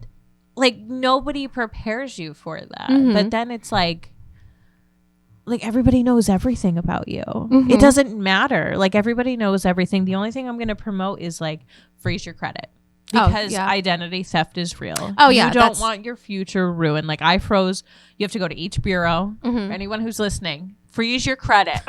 like, nobody prepares you for that. But then it's like everybody knows everything about you. It doesn't matter. Like, everybody knows everything. The only thing I'm going to promote is like, freeze your credit. Because identity theft is real. You don't want your future ruined. Like, I froze. You have to go to each bureau. For anyone who's listening, freeze your credit.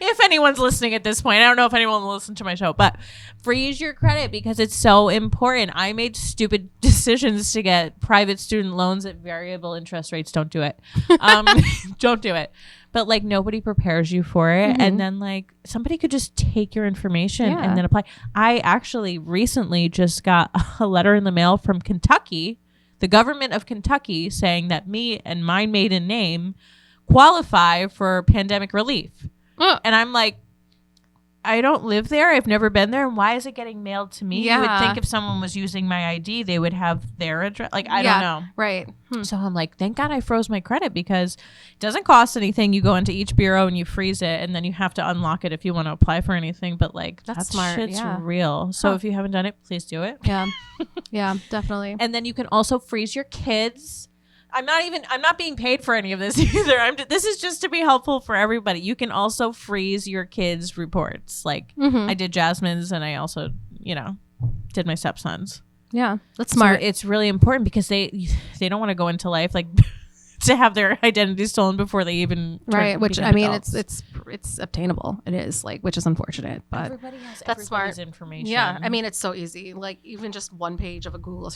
If anyone's listening at this point, I don't know if anyone will listen to my show, but freeze your credit because it's so important. I made stupid decisions to get private student loans at variable interest rates. Don't do it. Don't do it. But like, nobody prepares you for it. And then like, somebody could just take your information and then apply. I actually recently just got a letter in the mail from Kentucky, the government of Kentucky, saying that me and my maiden name qualify for pandemic relief. And I'm like, I don't live there. I've never been there. And why is it getting mailed to me? You would think if someone was using my ID, they would have their address. Like, I don't know. Right. So I'm like, thank God I froze my credit because it doesn't cost anything. You go into each bureau and you freeze it, and then you have to unlock it if you want to apply for anything. But like, that's smart. Shit's real. So if you haven't done it, please do it. Yeah. Yeah, definitely. And then you can also freeze your kids. I'm not being paid for any of this either. This is just to be helpful for everybody. You can also freeze your kids' reports. Like, I did Jasmine's, and I also, did my stepson's. Yeah, that's smart. So it's really important because they don't want to go into life like to have their identity stolen before they even which I mean, adults. it's obtainable. It is, like, which is unfortunate, but everybody has that's smart information. Yeah, I mean, it's so easy. Like, even just one page of a Google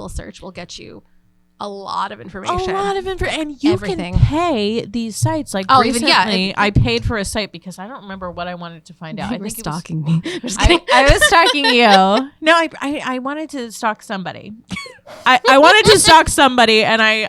search will get you a lot of information. And you can pay these sites. Like, recently, I paid for a site because I don't remember what I wanted to find out. You were stalking me. I was stalking you. No, I wanted to stalk somebody. I wanted to stalk somebody, and I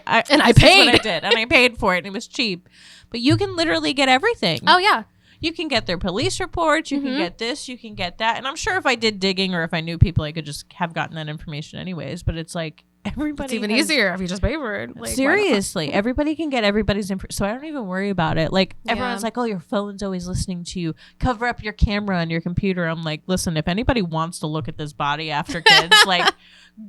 paid. What I did, and I paid for it, and it was cheap. But you can literally get everything. Oh yeah. You can get their police reports. You can get this. You can get that. And I'm sure if I did digging or if I knew people, I could just have gotten that information anyways. But it's like, everybody. It's even easier if you just pay for it. Like, seriously, everybody can get everybody's information. So I don't even worry about it. Like, everyone's like, oh, your phone's always listening to you. Cover up your camera on your computer. I'm like, listen, if anybody wants to look at this body after kids, like,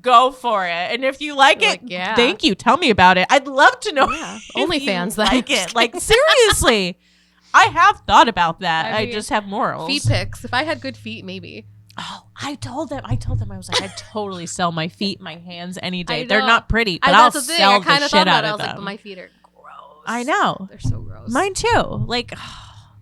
go for it. And if you like it, thank you. Tell me about it. I'd love to know. Yeah. OnlyFans, like it. Like, seriously. I have thought about that. I just have morals. Feet pics. If I had good feet, maybe. Oh, I told them, I was like, I'd totally sell my feet, my hands any day. They're not pretty, but I'll sell the shit out of them. Like, but my feet are gross. I know. They're so gross. Mine too. Like,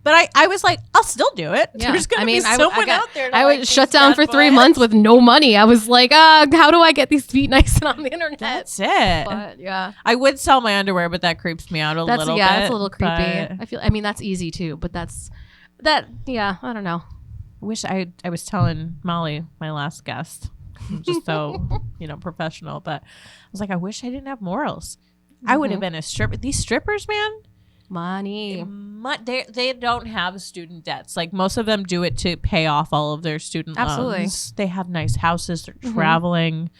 but I was like, I'll still do it. Yeah. There's going to be someone out there. I was shut down for 3 months with no money. I was like, how do I get these feet nice and on the internet? That's it. But yeah. I would sell my underwear, but that creeps me out a little bit. Yeah, that's a little creepy. I mean, that's easy too, but I don't know. Wish I was telling Molly, my last guest, just so professional, but I was like, I wish I didn't have morals. I would have been a stripper. These strippers, man. Money. They don't have student debts. Like most of them do it to pay off all of their student loans. They have nice houses. They're traveling.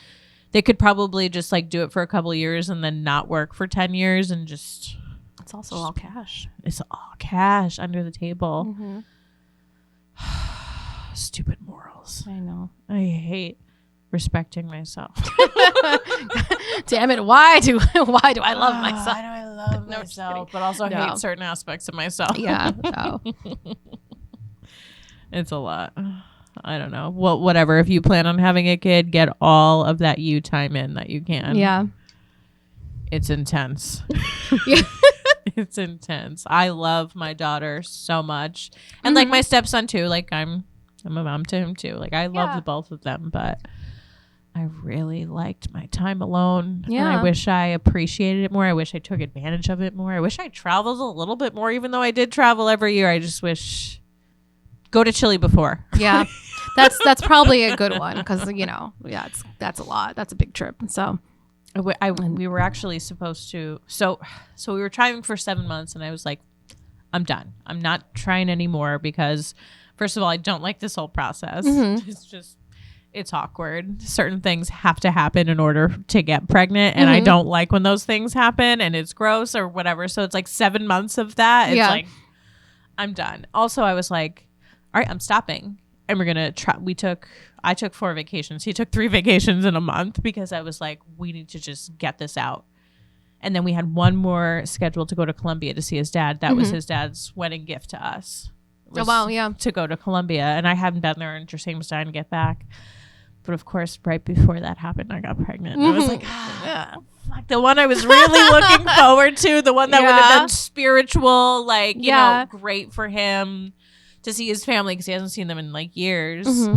They could probably just like do it for a couple of years and then not work for 10 years and just. It's also all cash. It's all cash under the table. Stupid morals. I know. I hate respecting myself. Damn it! Why do I love myself? Why do I love myself? But also hate certain aspects of myself. Yeah. No. It's a lot. I don't know. Well, whatever. If you plan on having a kid, get all of that you time in that you can. Yeah. It's intense. It's intense. I love my daughter so much. And like my stepson too. Like I'm a mom to him too. Like I love the both of them, but I really liked my time alone. Yeah. And I wish I appreciated it more. I wish I took advantage of it more. I wish I traveled a little bit more, even though I did travel every year. I just wish go to Chile before. Yeah. That's probably a good one because, that's a lot. That's a big trip. So we were actually supposed to. So we were trying for 7 months and I was like, I'm done. I'm not trying anymore because first of all, I don't like this whole process. It's awkward. Certain things have to happen in order to get pregnant. And I don't like when those things happen and it's gross or whatever. So it's like 7 months of that. It's like, I'm done. Also, I was like, all right, I'm stopping. And we're going to try. I took 4 vacations. He took 3 vacations in a month because I was like, we need to just get this out. And then we had one more scheduled to go to Colombia to see his dad. That was his dad's wedding gift to us. Oh, wow. Yeah. To go to Colombia. And I hadn't been there and Justine was dying to get back. But of course, right before that happened, I got pregnant. And I was like, fuck, the one I was really looking forward to, the one that would have been spiritual, like, you know, great for him to see his family because he hasn't seen them in like years.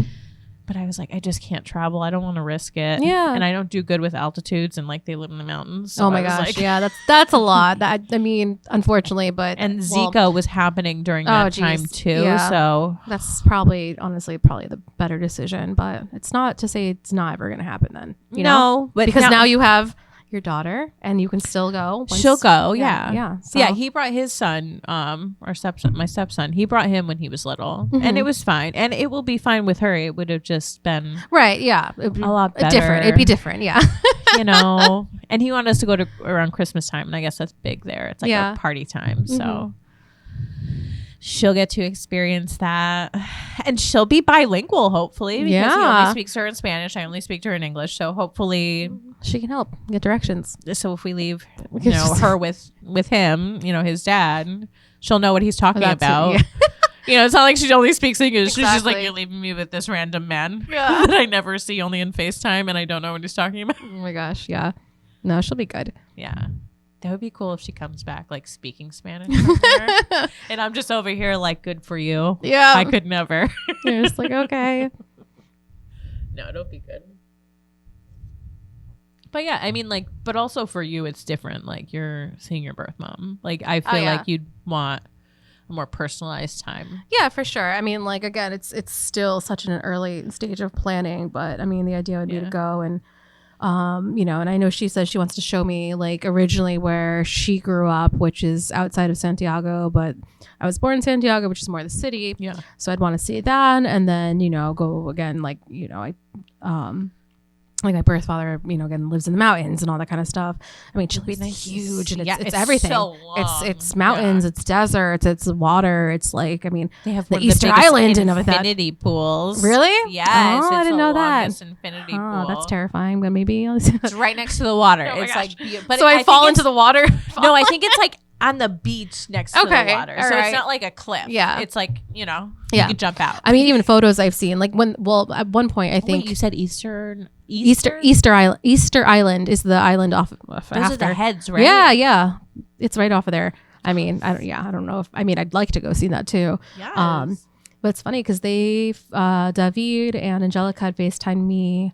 But I was like, I just can't travel. I don't want to risk it. Yeah. And I don't do good with altitudes and like they live in the mountains. So oh my gosh. Like, yeah, that's a lot. I mean, unfortunately, but and Zika was happening during that time too. Yeah. So that's probably the better decision. But it's not to say it's not ever gonna happen then. You know? But because now you have your daughter and you can still go. She'll go. Yeah. So. Yeah. He brought his son, my stepson, he brought him when he was little and it was fine. And it will be fine with her. It would have just been right. Yeah. A lot better. Different. It'd be different. Yeah. You know, and he wanted us to go to around Christmas time. And I guess that's big there. It's like a party time. So she'll get to experience that and she'll be bilingual hopefully because he only speaks to her in Spanish. I only speak to her in English. So hopefully she can help get directions. So if we leave, her with him, his dad, she'll know what he's talking about. It's not like she only speaks English. Exactly. She's just like, you're leaving me with this random man that I never see, only in FaceTime, and I don't know what he's talking about. Oh my gosh. Yeah. No, she'll be good. Yeah. That would be cool if she comes back like speaking Spanish. And I'm just over here like, good for you. Yeah. I could never. You're just like, okay. No, it'll be good. But yeah, I mean, like, but also for you, it's different. Like you're seeing your birth mom. Like I feel like you'd want a more personalized time. Yeah, for sure. I mean, like, again, it's still such an early stage of planning, but I mean, the idea would be to go and and I know she says she wants to show me like originally where she grew up, which is outside of Santiago, but I was born in Santiago, which is more the city. Yeah. So I'd want to see that and then, go again, like, like my birth father, again, lives in the mountains and all that kind of stuff. I mean, Chile's huge and it's everything. So it's mountains, it's deserts, it's water. It's like, I mean, they have the Easter Island and everything. Infinity pools. Really? Yes. Oh, I didn't know that. Infinity pool. That's terrifying. But maybe it's right next to the water. Oh it's like, but so I fall into the water. No, I think it's like on the beach next to the water. So right. It's not like a cliff. Yeah. It's like, you can jump out. I mean, even photos I've seen, like at one point, I think. Wait, you said Easter Island is the island off Those are the heads, right? Yeah. It's right off of there. I mean, I don't know I'd like to go see that too. Yes. But it's funny because David and Angelica had FaceTimed me,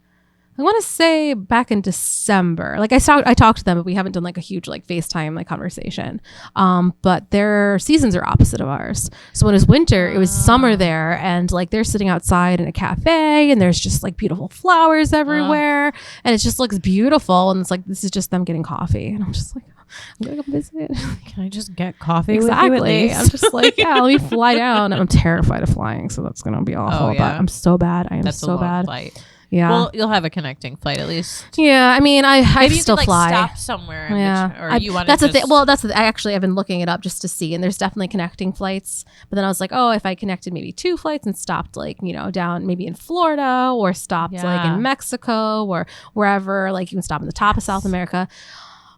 I want to say back in December. Like I talked to them, but we haven't done like a huge like FaceTime like conversation. But their seasons are opposite of ours. So when it was winter, it was summer there, and like they're sitting outside in a cafe, and there's just like beautiful flowers everywhere, and it just looks beautiful. And it's like this is just them getting coffee, and I'm just like, I'm gonna go visit. Can I just get coffee Exactly. with you at least? I'm just like, yeah, let me fly down. I'm terrified of flying, so that's gonna be awful. But I'm so bad. I am that's so a long bad. Flight. Yeah. Well, you'll have a connecting flight at least. Yeah, I mean, I still could, fly. Stop somewhere. Yeah, or you want that's to. The thing. Well, that's the. I've been looking it up just to see, and there's definitely connecting flights. But then I was like, oh, if I connected maybe 2 flights and stopped down maybe in Florida or stopped in Mexico or wherever, you can stop in the top of South America.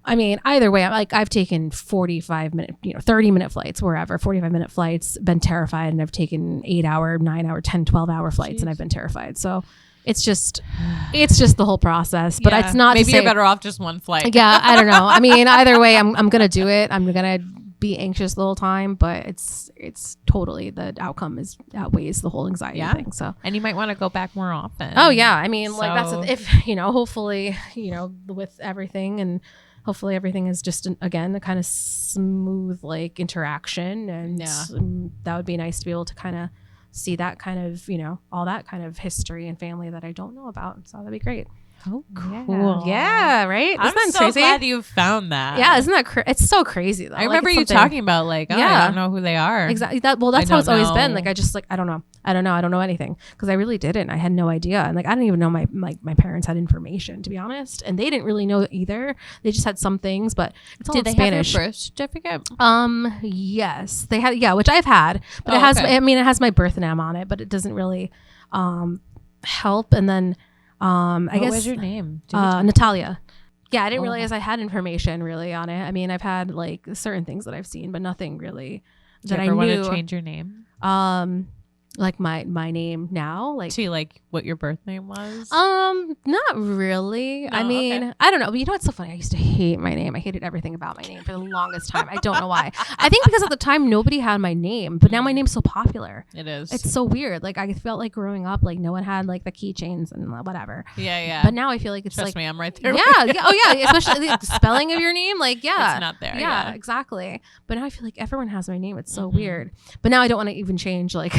I mean, either way, I've taken 45-minute, 30-minute flights, wherever, 45-minute flights, been terrified, and I've taken 8-hour, 9-hour, 10, 12-hour flights, and I've been terrified. So. It's just the whole process, but it's not. Maybe you're better off just one flight. Yeah, I don't know. I mean, either way, I'm gonna do it. I'm gonna be anxious the whole time, but it's totally the outcome outweighs the whole anxiety thing. So, and you might want to go back more often. Oh yeah, I mean, that's if hopefully with everything, and hopefully everything is just again a kind of smooth interaction, and that would be nice to be able to kind of see that kind of, all that kind of history and family that I don't know about. So that'd be great. Oh, cool. Yeah, right? I'm that so crazy? glad you found that. Yeah, isn't that it's so crazy though. I remember you talking about I don't know who they are. Exactly. That's how it's always been. I just I don't know. I don't know anything because I really didn't. I had no idea. And I didn't even know my parents had information, to be honest. And they didn't really know either. They just had some things, but it's all in Spanish. Did they have your birth certificate? Yes. They had, which I've had. But it has it has my birth name on it, but it doesn't really help. And then I guess. What was your name? Natalia. Yeah, I didn't realize I had information really on it. I mean, I've had certain things that I've seen, but nothing really that I knew. Do you ever want to change your name? My name now, to what your birth name was? Not really. No, I mean, I don't know. But you know what's so funny? I used to hate my name. I hated everything about my name for the longest time. I don't know why. I think because at the time nobody had my name, but now my name's so popular. It is. It's so weird. I felt growing up, no one had the keychains and whatever. Yeah. But now I feel it's Trust me, I'm right there. Yeah. Oh yeah. Especially the spelling of your name. It's not there. Yeah, exactly. But now I feel everyone has my name. It's so weird. But now I don't want to even change. I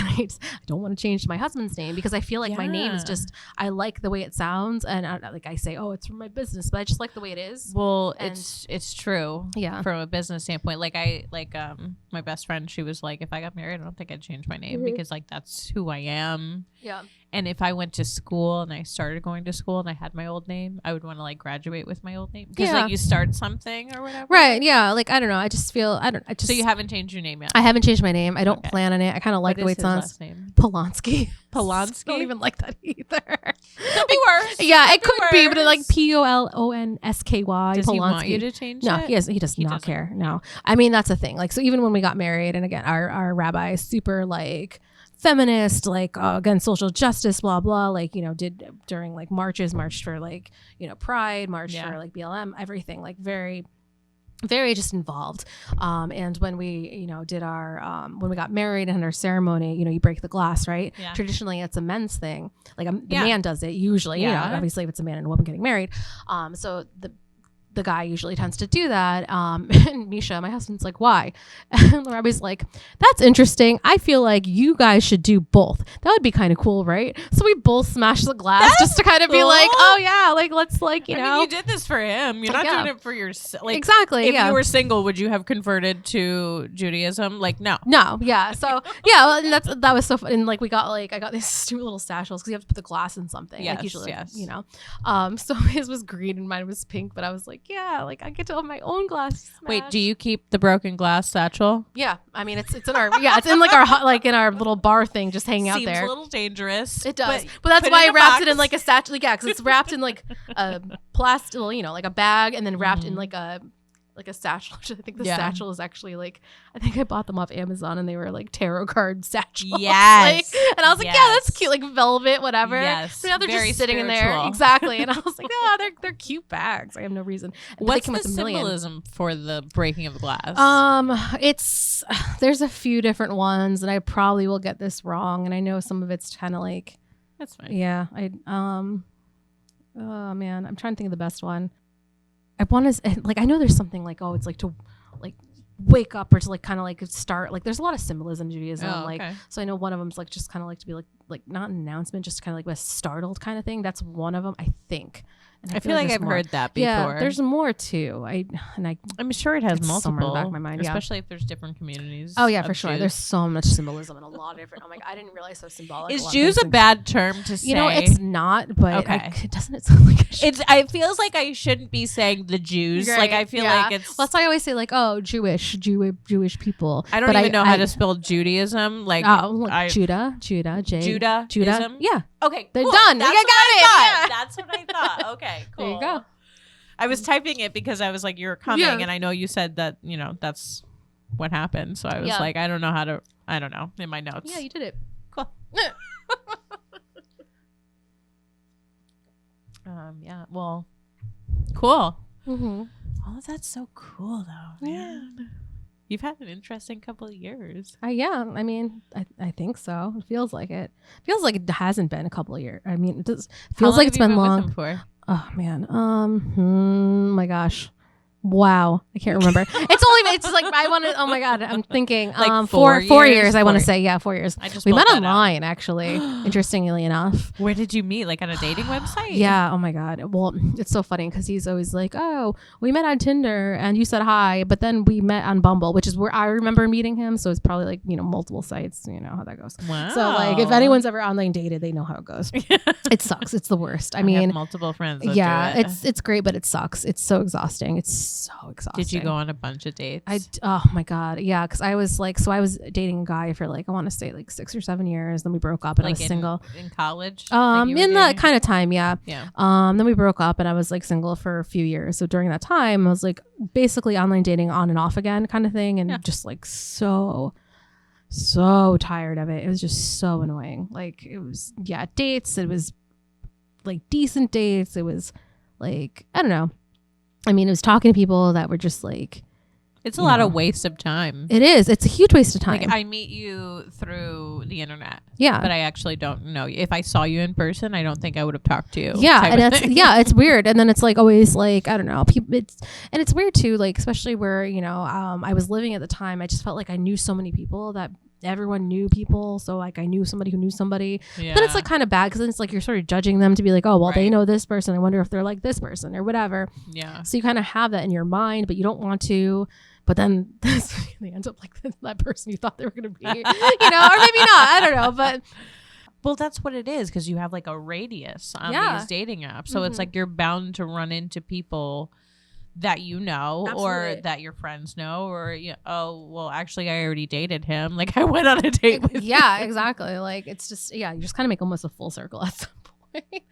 don't want to change my husband's name because I feel my name is just, I like the way it sounds, and I say, oh, it's from my business, but I just like the way it is. Well, it's true. Yeah. From a business standpoint, my best friend, she was like, if I got married, I don't think I'd change my name because that's who I am. Yeah. And if I went to school and I started going to school and I had my old name, I would want to graduate with my old name because you start something or whatever. Right. Yeah. I don't know. I just feel So you haven't changed your name yet? I haven't changed my name. I don't plan on it. I kind of like the way it sounds. Last name? Polanski. Polanski. I don't even like that either. Could be worse. Yeah, it could be, but Polonsky. Does he want you to change No, it? he does not care. No. I mean, that's the thing. So even when we got married, and again, our rabbi is super feminist, against social justice, blah blah, did during marched for Pride, marched for BLM, everything, very very just involved. And when we did our when we got married and our ceremony, you break the glass, right? Yeah. Traditionally it's a men's thing, the man does it usually. Obviously if it's a man and a woman getting married, so the guy usually tends to do that. And Misha, my husband's like, why? And the rabbi's like, that's interesting. I feel like you guys should do both. That would be kind of cool, right? So we both smashed the glass just to kind of be like, oh yeah, let's I mean, you did this for him. You're not doing it for yourself. Exactly. If you were single, would you have converted to Judaism? No. No. Yeah. So yeah, and that was so fun. And we got I got these stupid little satchels because you have to put the glass in something. Yes, Usually, yes. So his was green and mine was pink, but I was like, yeah, I get to have my own glass smash. Wait, do you keep the broken glass satchel? Yeah, I mean it's in our it's in our in our little bar thing, just hanging out there. Seems a little dangerous. It does, but that's why I wrapped it in a satchel. Yeah, because it's wrapped in a plastic, a bag, and then wrapped in a satchel. I think the satchel is actually I think I bought them off Amazon and they were tarot card satchels. Yes. And I was like, yeah, that's cute, velvet, whatever. Yes. But now they're very just sitting spiritual. in there. Exactly. And I was like, oh, they're cute bags. I have no reason. What's the symbolism for the breaking of the glass? There's a few different ones and I probably will get this wrong. And I know some of it's kind of that's fine. Yeah. Oh man, I'm trying to think of the best one. I want to I know there's something it's to wake up or to kind of start there's a lot of symbolism in Judaism. Okay. So I know one of them's just kind of to be not an announcement, just kind of a startled kind of thing. That's one of them, I think. And I feel like I've heard that before. Yeah, there's more too. I'm sure it has multiple. Somewhere in the back of my mind, especially if there's different communities. Oh yeah, for sure. There's so much symbolism and a lot of different. Oh my god, I didn't realize how symbolic. Is Jews a bad term to say? You know, it's not. But okay, doesn't it sound like it's? I feels like I shouldn't be saying the Jews. Right. Like I feel like it's. Well, that's why I always say like, oh, Jewish people. I don't even know how to spell Judaism. Like Judah. Yeah. Okay, they're cool. done. That's I got it. Yeah. That's what I thought. Okay, cool. There you go. I was typing it because I was like, you're coming, and I know you said that, that's what happened. So I was like, I don't know in my notes. Yeah, you did it. Cool. Yeah. Well, cool. Mm-hmm. All of that's so cool, though, man. Yeah. You've had an interesting couple of years. Yeah. I mean, I think so. It feels like it. Feels like it hasn't been a couple of years. I mean, it feels like it's been long. With him for? Oh man. My gosh. Wow. I can't remember. It's like I want to. Oh my god. I'm thinking like 4 years. I want to say 4 years. We met online actually. Interestingly enough. Where did you meet? Like on a dating website? Yeah. Oh my god. Well, it's so funny because he's always like, oh, we met on Tinder and you said hi, but then we met on Bumble, which is where I remember meeting him. So it's probably like multiple sites. You know how that goes. Wow. So like if anyone's ever online dated, they know how it goes. It sucks. It's the worst. I mean, have multiple friends. It's great, but it sucks. It's so exhausting. It's so exhausting. Did you go on a bunch of dates? Oh my god, yeah. Because I was dating a guy for like I want to say like 6 or 7 years. Then we broke up, and I was single in college. In that kind of time, yeah. Yeah. Then we broke up, and I was like single for a few years. So during that time, I was like basically online dating on and off again, kind of thing, and just like so tired of it. It was just so annoying. Like it was dates. It was like decent dates. It was like I don't know. I mean, it was talking to people that were just like... It's a lot of waste of time. It is. It's a huge waste of time. Like, I meet you through the internet. Yeah. But I actually don't know you. If I saw you in person, I don't think I would have talked to you. Yeah. And it's weird. And then it's like always like, I don't know. It's weird too, like, especially where, I was living at the time. I just felt like I knew so many people that everyone knew people. So like I knew somebody who knew somebody. Yeah. Then it's like kind of bad because then it's like you're sort of judging them to be like, oh, well, they know this person. I wonder if they're like this person or whatever. Yeah. So you kind of have that in your mind, but you don't want to. But then they end up like that person you thought they were going to be, or maybe not. I don't know. But well, that's what it is because you have like a radius on these dating apps. So it's like you're bound to run into people that you know or that your friends know or oh well actually I already dated him, like I went on a date with him. Exactly, like it's just you just kind of make almost a full circle at some point.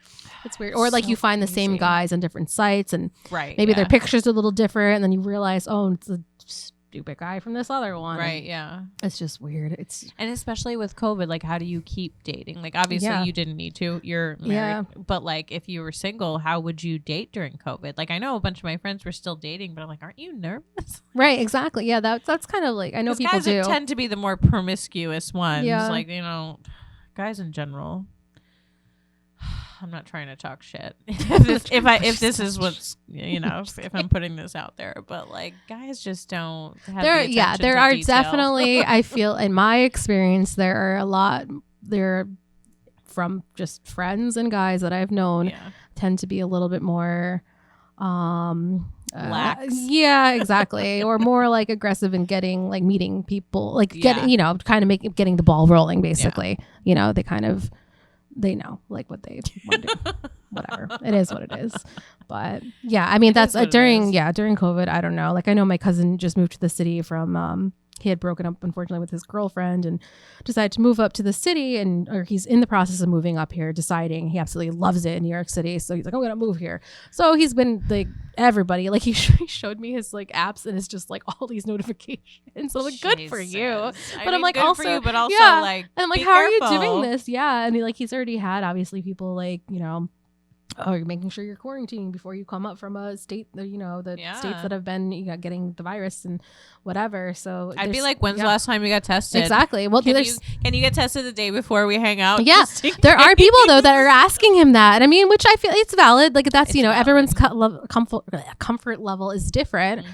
It's weird. Or like you find the same guys on different sites and maybe their pictures are a little different and then you realize it's a stupid guy from this other one. Right. Yeah. It's just weird. And especially with COVID, like how do you keep dating? Like obviously you didn't need to. You're married. But like if you were single, how would you date during COVID? Like I know a bunch of my friends were still dating, but I'm like, aren't you nervous? Right. Exactly. Yeah. That's kind of like I know people guys tend to be the more promiscuous ones. Yeah. Like guys in general. I'm not trying to talk shit. if this is what's if I'm putting this out there, but like guys just don't have the attention there to are detail. Definitely I feel in my experience there are a lot there from just friends and guys that I've known tend to be a little bit more lax. Yeah, exactly. Or more like aggressive in getting like meeting people, like getting getting the ball rolling basically. They kind of they know like what they want to do. Whatever. It is what it is. But yeah, I mean that's during COVID, I don't know. Like I know my cousin just moved to the city from he had broken up unfortunately with his girlfriend and decided to move up to the city or he's in the process of moving up here, deciding he absolutely loves it in New York City. So he's like, I'm going to move here. So he's been like everybody, like he showed me his like apps and it's just like all these notifications. So like good for you. But I'm like also, for you, but also like, and I'm like, how are you doing this? Yeah. And he's already had obviously people like, you're making sure you're quarantining before you come up from a state, states that have been getting the virus and whatever. So I'd be like, when's the last time you got tested? Exactly. Well, can you get tested the day before we hang out? Yeah, there are people though that are asking him that. I mean, which I feel it's valid. Like that's everyone's comfort level is different.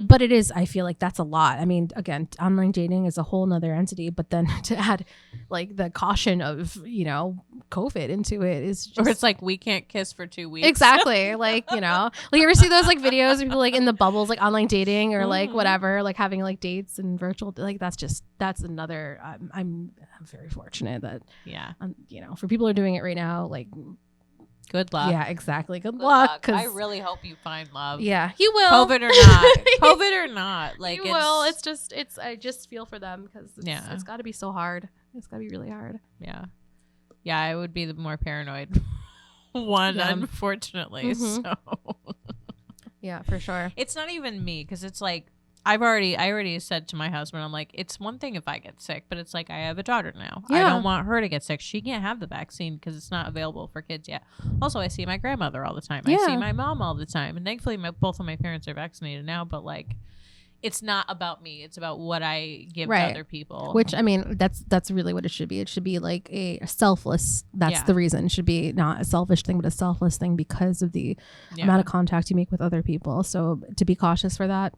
But it is, I feel like that's a lot. I mean, again, online dating is a whole nother entity, but then to add like the caution of, you know, COVID into it is just... Or it's like, we can't kiss for 2 weeks. Exactly. Like, you know, like you ever see those like videos of people like in the bubbles, like online dating or like whatever, like having like dates and virtual, like that's another, I'm very fortunate that, you know, for people who are doing it right now, like, good luck. Yeah, exactly. Good luck. I really hope you find love. Yeah, you will. COVID or not. COVID or not. Like, you will. I just feel for them because it's got to be so hard. It's got to be really hard. Yeah. Yeah, I would be the more paranoid one, unfortunately. So. Yeah, for sure. It's not even me because it's like, I already said to my husband, I'm like, it's one thing if I get sick, but it's like I have a daughter now. I don't want her to get sick. She can't have the vaccine because it's not available for kids yet. Also, I see my grandmother all the time. I see my mom all the time. And thankfully, both of my parents are vaccinated now. But like, it's not about me. It's about what I give to other people. Which, I mean, that's really what it should be. It should be like a selfless. That's the reason. It should be not a selfish thing, but a selfless thing because of the amount of contact you make with other people. So to be cautious for that.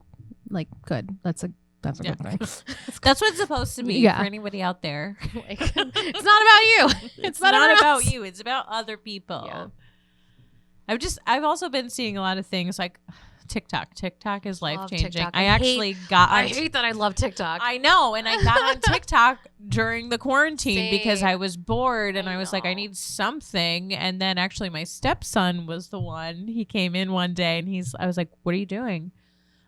Like, good. That's a good thing. That's what it's supposed to be for anybody out there. Like, it's not about you. It's not about you. It's about other people. Yeah. I've also been seeing a lot of things like TikTok. TikTok is life changing. I hate that I love TikTok. I know, and I got on TikTok during the quarantine because I was bored and I was like, I need something. And then actually, my stepson was the one. He came in one day and I was like, "What are you doing?"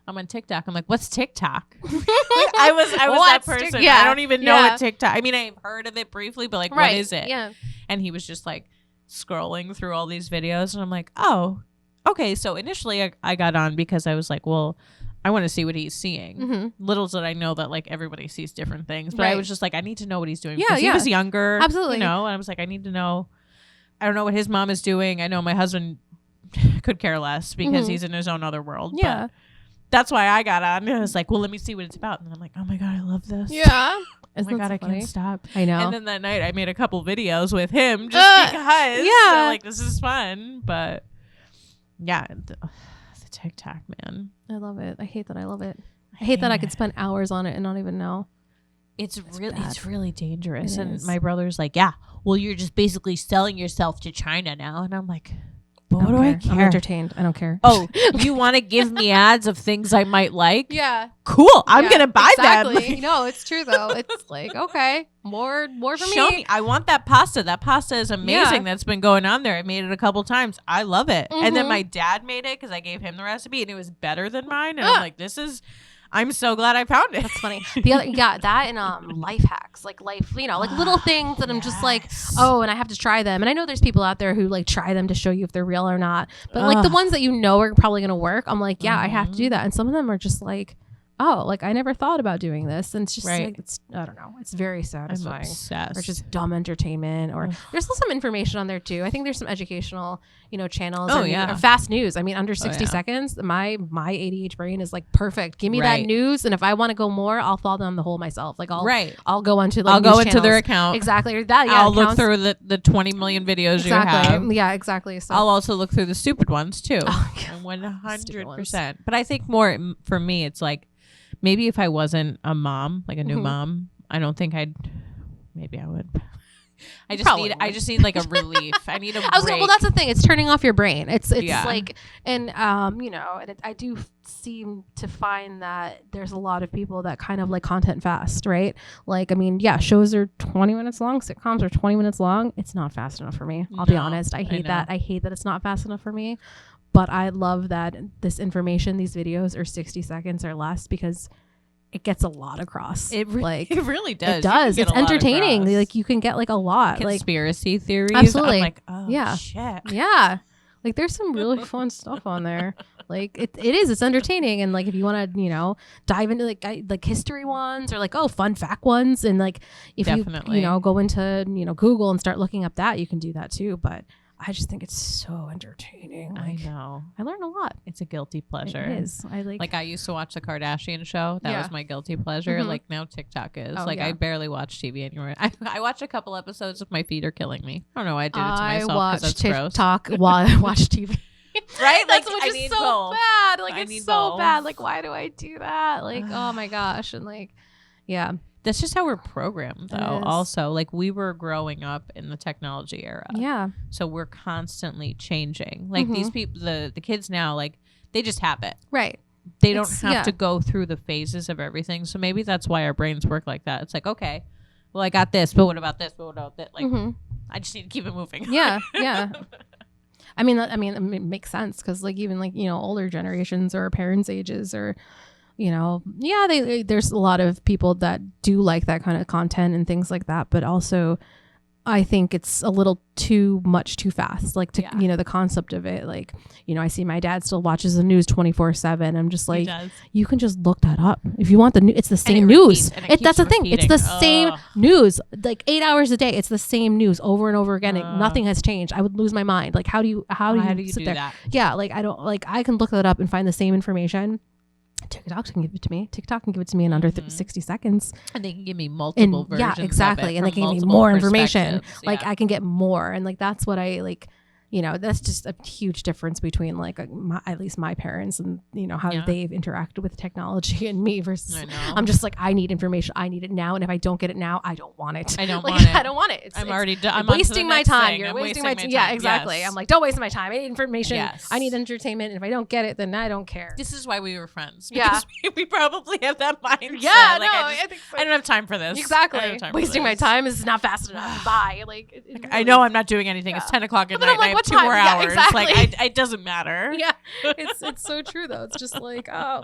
I'm on TikTok. I'm like, what's TikTok? I was that person. I don't even know what TikTok. I mean, I've heard of it briefly, but like, what is it? Yeah. And he was just like scrolling through all these videos, and I'm like, oh, okay. So initially, I got on because I was like, well, I want to see what he's seeing. Little did I know that like everybody sees different things, but I was just like, I need to know what he's doing because he was younger, absolutely. You know. And I was like, I need to know. I don't know what his mom is doing. I know my husband could care less because he's in his own other world. Yeah. But that's why I got on. I was like, well, let me see what it's about. And I'm like, oh my God, I love this. Yeah. Oh my God, I can't stop. I know. And then that night I made a couple videos with him just because. Yeah. So, like, this is fun. But yeah, the TikTok, man. I love it. I hate that I love it. I hate that I could spend hours on it and not even know. It's really dangerous. And my brother's like, yeah, well, you're just basically selling yourself to China now. And I'm like, but what do I care? I'm entertained. I don't care. Oh, you want to give me ads of things I might like? Yeah. Cool. I'm going to buy them. No, it's true though. It's like, okay, more for Show me. I want that pasta. That pasta is amazing. That's been going on there. I made it a couple times. I love it. And then my dad made it because I gave him the recipe and it was better than mine. And I'm like, I'm so glad I found it. That's funny. The other, that and life hacks, like life, you know, like little things that I'm just like, oh, and I have to try them. And I know there's people out there who like try them to show you if they're real or not. But like the ones that you know are probably going to work, I'm like, I have to do that. And some of them are just like, oh, like I never thought about doing this. And it's just like, I don't know. It's very satisfying. I'm obsessed. Or just dumb entertainment. Or there's some information on there too. I think there's some educational, channels. Or fast news. I mean, under 60 seconds, my ADHD brain is like perfect. Give me that news. And if I want to go more, I'll fall down the hole myself. Like I'll go onto like I'll go into their account. Exactly. Or that, I'll look through the 20 million videos you have. Yeah, exactly. So I'll also look through the stupid ones too. 100%. But I think more for me, it's like, maybe if I wasn't a mom, like a new mom, I don't think maybe I would. I just need like a relief. I need a break. Well, that's the thing. It's turning off your brain. It's like, and I do seem to find that there's a lot of people that kind of like content fast, right? Like, I mean, shows are 20 minutes long. Sitcoms are 20 minutes long. It's not fast enough for me. I'll be honest. I hate that. I hate that it's not fast enough for me. But I love that this information, these videos are 60 seconds or less because it gets a lot across. It really does. It does. It's entertaining. Like you can get like a lot. Conspiracy theories. Absolutely. I'm like, oh shit. Yeah. Like there's some really fun stuff on there. Like it is. It's entertaining. And like if you want to, dive into like history ones or like fun fact ones, and like if you go into Google and start looking up that, you can do that too. But I just think it's so entertaining. Like, I know. I learn a lot. It's a guilty pleasure. It is. I used to watch the Kardashian show. That was my guilty pleasure. Like now TikTok is. I barely watch TV anymore. I watch a couple episodes if my feet are killing me. I don't know why I did it to myself because that's gross. TikTok while I watch TV. Right? That's like, which I is need so both. bad. Like, I it's need so both. bad. Like, why do I do that? Like, oh my gosh. And like, yeah. That's just how we're programmed, though. It is. Also, like, we were growing up in the technology era. Yeah. So we're constantly changing. Like, these people, the kids now, like, they just have it. Right. They don't have to go through the phases of everything. So maybe that's why our brains work like that. It's like, okay, well, I got this, but what about this? But what about that? Like, I just need to keep it moving. Yeah. Yeah. I mean, it makes sense because, like, even like, you know, older generations or our parents' ages or, you know, yeah, there's a lot of people that do like that kind of content and things like that. But also, I think it's a little too much too fast. Like, you know, the concept of it. Like, you know, I see my dad still watches the news 24/7. I'm just like, you can just look that up if you want the news. It's the same news. That's the thing. It's the same news. Like 8 hours a day. It's the same news over and over again. Nothing has changed. I would lose my mind. Like, how do you sit do there? that? Yeah. Like, I don't like. I can look that up and find the same information. TikTok can give it to me. TikTok can give it to me in under 60 seconds. And they can give me multiple versions. Yeah, exactly. Of it and they can give me multiple more information. perspectives. Like, I can get more. And like, that's what I like, you know, that's just a huge difference between like at least my parents and, you know, how they've interacted with technology and me versus I'm just like, I need information. I need it now. And if I don't get it now, I don't want it. I don't want it. I don't want it. I'm already done. I'm wasting my time. Thing. You're I'm wasting my time. Yeah, exactly. Yes. I'm like, don't waste my time. I need information. Yes. I need entertainment. And if I don't get it, then I don't care. This is why we were friends. Yeah. We probably have that mindset. Yeah, like, no, I think so. I don't have time for this. Exactly. Wasting my time is not fast enough. Bye. Like, really, I know I'm not doing anything. It's 10 o'clock at night. I'm like, I have what 2 time? more Yeah, hours. exactly. Like, it doesn't matter. Yeah, it's so true though. It's just like, oh,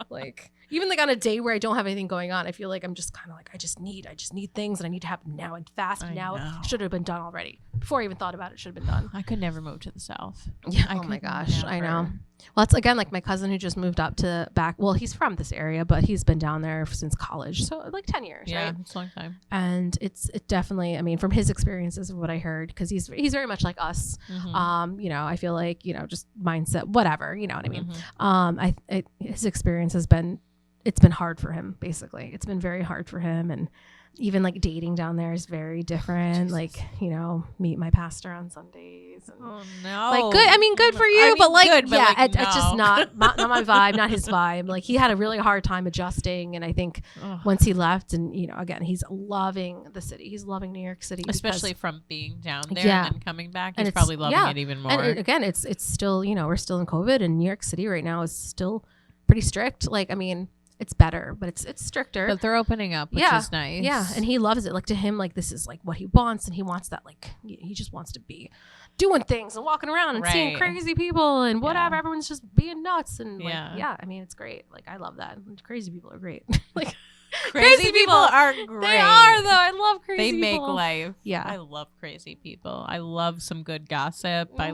like even like on a day where I don't have anything going on, I feel like I'm just kind of like I just need things and I need to happen now and fast. Now it should have been done already before I even thought about it. Should have been done. I could never move to the South. Yeah. Oh my gosh, I know. Well, it's again like my cousin who just moved up to back. Well, he's from this area, but he's been down there since college, so like 10 years. Yeah, right? it's a long time. And it definitely. I mean, from his experiences of what I heard, because he's very much like us. You know, I feel like, you know, just mindset, whatever. You know what I mean? His experience has been. It's been hard for him. Basically, it's been very hard for him, and even like dating down there is very different. Jesus. Like, you know, meet my pastor on Sundays. And oh no! Like good. I mean, good for you, but like, good, but yeah, like, it's just not my vibe, not his vibe. Like, he had a really hard time adjusting, and I think once he left, and you know, again, he's loving the city. He's loving New York City, especially from being down there and then coming back. He's probably loving it even more. And again, it's still, you know, we're still in COVID, and New York City right now is still pretty strict. Like, I mean. It's better, but it's stricter. But they're opening up, which is nice. Yeah, and he loves it. Like, to him, like, this is like what he wants, and he wants that, like, he just wants to be doing things and walking around and seeing crazy people and whatever. Yeah. Everyone's just being nuts and like, I mean, it's great. Like, I love that. Crazy people are great. Like, crazy people are great. They are though. I love crazy people. They make life. Yeah, I love crazy people. I love some good gossip. I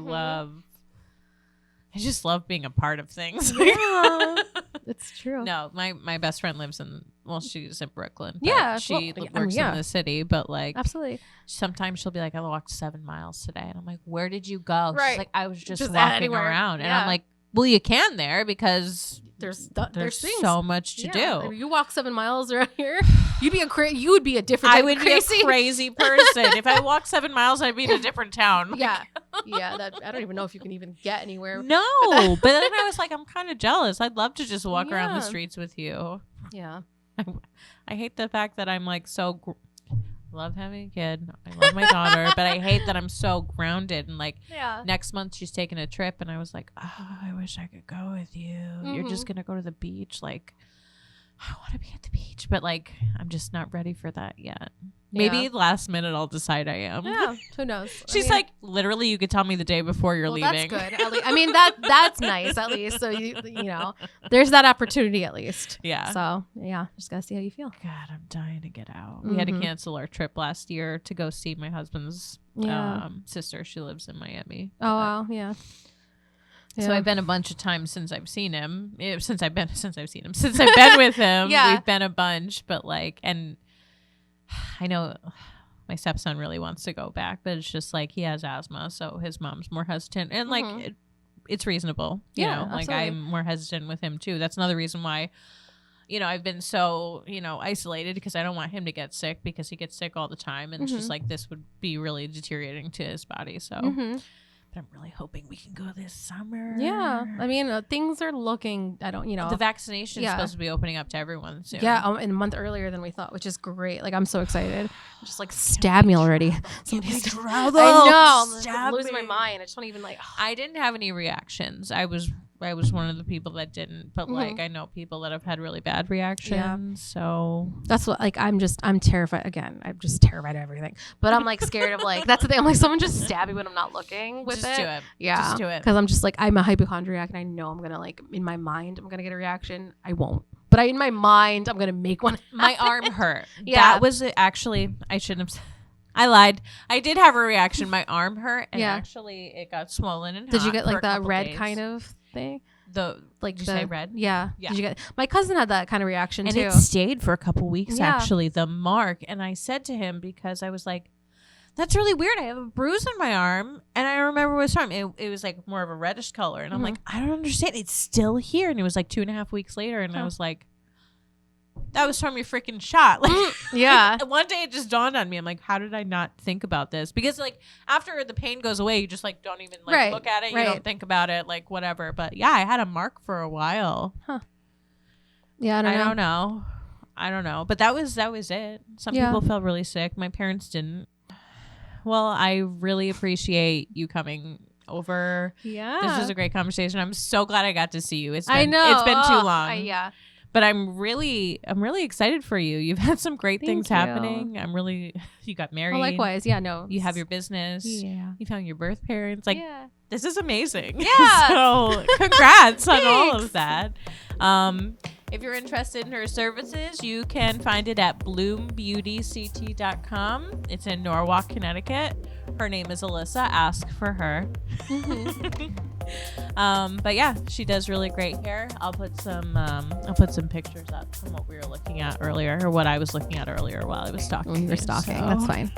just love being a part of things. Yeah, it's true. No, my best friend lives she's in Brooklyn. Yeah. She works in the city, but like. Absolutely. Sometimes she'll be like, I walked 7 miles today. And I'm like, where did you go? Right. She's like, I was just walking around. And I'm like, well, you can there because there's so much to do. If you walk 7 miles around here, you would be a different. I would be a crazy person. If I walked 7 miles, I'd be in a different town. Yeah, yeah. I don't even know if you can even get anywhere. No, but then I was like, I'm kind of jealous. I'd love to just walk around the streets with you. Yeah. I hate the fact that I'm like love having a kid. I love my daughter, but I hate that I'm so grounded. And like next month she's taking a trip, and I was like, oh, I wish I could go with you. You're just gonna go to the beach. Like, I want to be at the beach, but like I'm just not ready for that yet. Maybe last minute I'll decide I am. Yeah, who knows? She's like, literally, you could tell me the day before you're leaving. That's good. At least, I mean, that's nice. At least, so you know, there's that opportunity at least. Yeah. So yeah, just gotta see how you feel. God, I'm dying to get out. We had to cancel our trip last year to go see my husband's sister. She lives in Miami. Oh wow, yeah. So I've been a bunch of times since I've seen him. Since I've been with him. We've been a bunch, but like, and I know my stepson really wants to go back, but it's just like he has asthma, so his mom's more hesitant, and like it's reasonable. You know, like I'm more hesitant with him too. That's another reason why, you know, I've been so, you know, isolated, because I don't want him to get sick, because he gets sick all the time, and it's just like this would be really deteriorating to his body. So. but I'm really hoping we can go this summer. Yeah. I mean, things are looking, the vaccination is supposed to be opening up to everyone soon. Yeah, in a month earlier than we thought, which is great. Like, I'm so excited. Just like stab me already. Somebody's travel. I know. Stab I'm losing me. my mind. I just don't even like. I didn't have any reactions. I was one of the people that didn't, but like I know people that have had really bad reactions. So that's what I'm terrified. Again, I'm just terrified of everything. But I'm like scared of like that's the thing. I'm like someone just stab me when I'm not looking with just it. do it. Yeah, just do it. Because I'm just like I'm a hypochondriac and I know I'm gonna like in my mind I'm gonna get a reaction. I won't. But in my mind I'm gonna make one. My arm hurt. Yeah, that was actually I shouldn't have. I lied. I did have a reaction. My arm hurt, and actually it got swollen and hot. Did you get like that red days. kind of thing? Did you say red? Yeah. Did you get? My cousin had that kind of reaction and too. And it stayed for a couple weeks actually. The mark, and I said to him because I was like, "That's really weird. I have a bruise on my arm, and I remember what it was from. It was like more of a reddish color, and I'm like, I don't understand. It's still here, and it was like 2.5 weeks later, and I was like." That was from your freaking shot. Like, yeah. One day it just dawned on me. I'm like, how did I not think about this? Because like after the pain goes away, you just like don't even like look at it. You don't think about it, like whatever. But yeah, I had a mark for a while. Huh. Yeah, I don't know. But that was it. Some people felt really sick. My parents didn't. Well, I really appreciate you coming over. Yeah. This was a great conversation. I'm so glad I got to see you. It's been too long. Yeah. But I'm really excited for you. You've had some great things happening. You got married. Oh, likewise. Yeah, no. You have your business. Yeah. You found your birth parents. Like, this is amazing. Yeah. So congrats on all of that. If you're interested in her services, you can find it at bloombeautyct.com. It's in Norwalk, Connecticut. Her name is Alyssa. Ask for her. But yeah, she does really great hair. I'll put some pictures up from what we were looking at earlier, or what I was looking at earlier while I was stalking. When you were stalking, so. That's fine.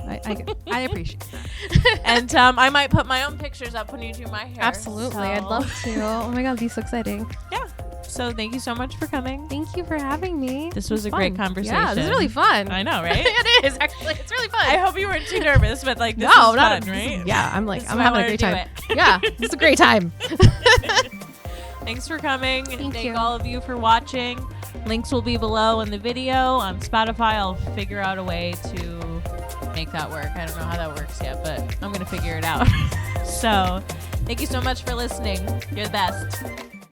I appreciate that. And I might put my own pictures up when you do my hair. Absolutely, so. I'd love to. Oh my god, it'd be so exciting. Yeah. So thank you so much for coming. Thank you for having me. This was a great conversation. Yeah, this is really fun. I know, right? It is actually. It's really fun. I hope you weren't too nervous, but like this is fun, right? Yeah, I'm having a great time. Yeah, it's a great time. Thanks for coming. Thank you. All of you for watching. Links will be below in the video. On Spotify, I'll figure out a way to make that work. I don't know how that works yet, but I'm going to figure it out. So thank you so much for listening. You're the best.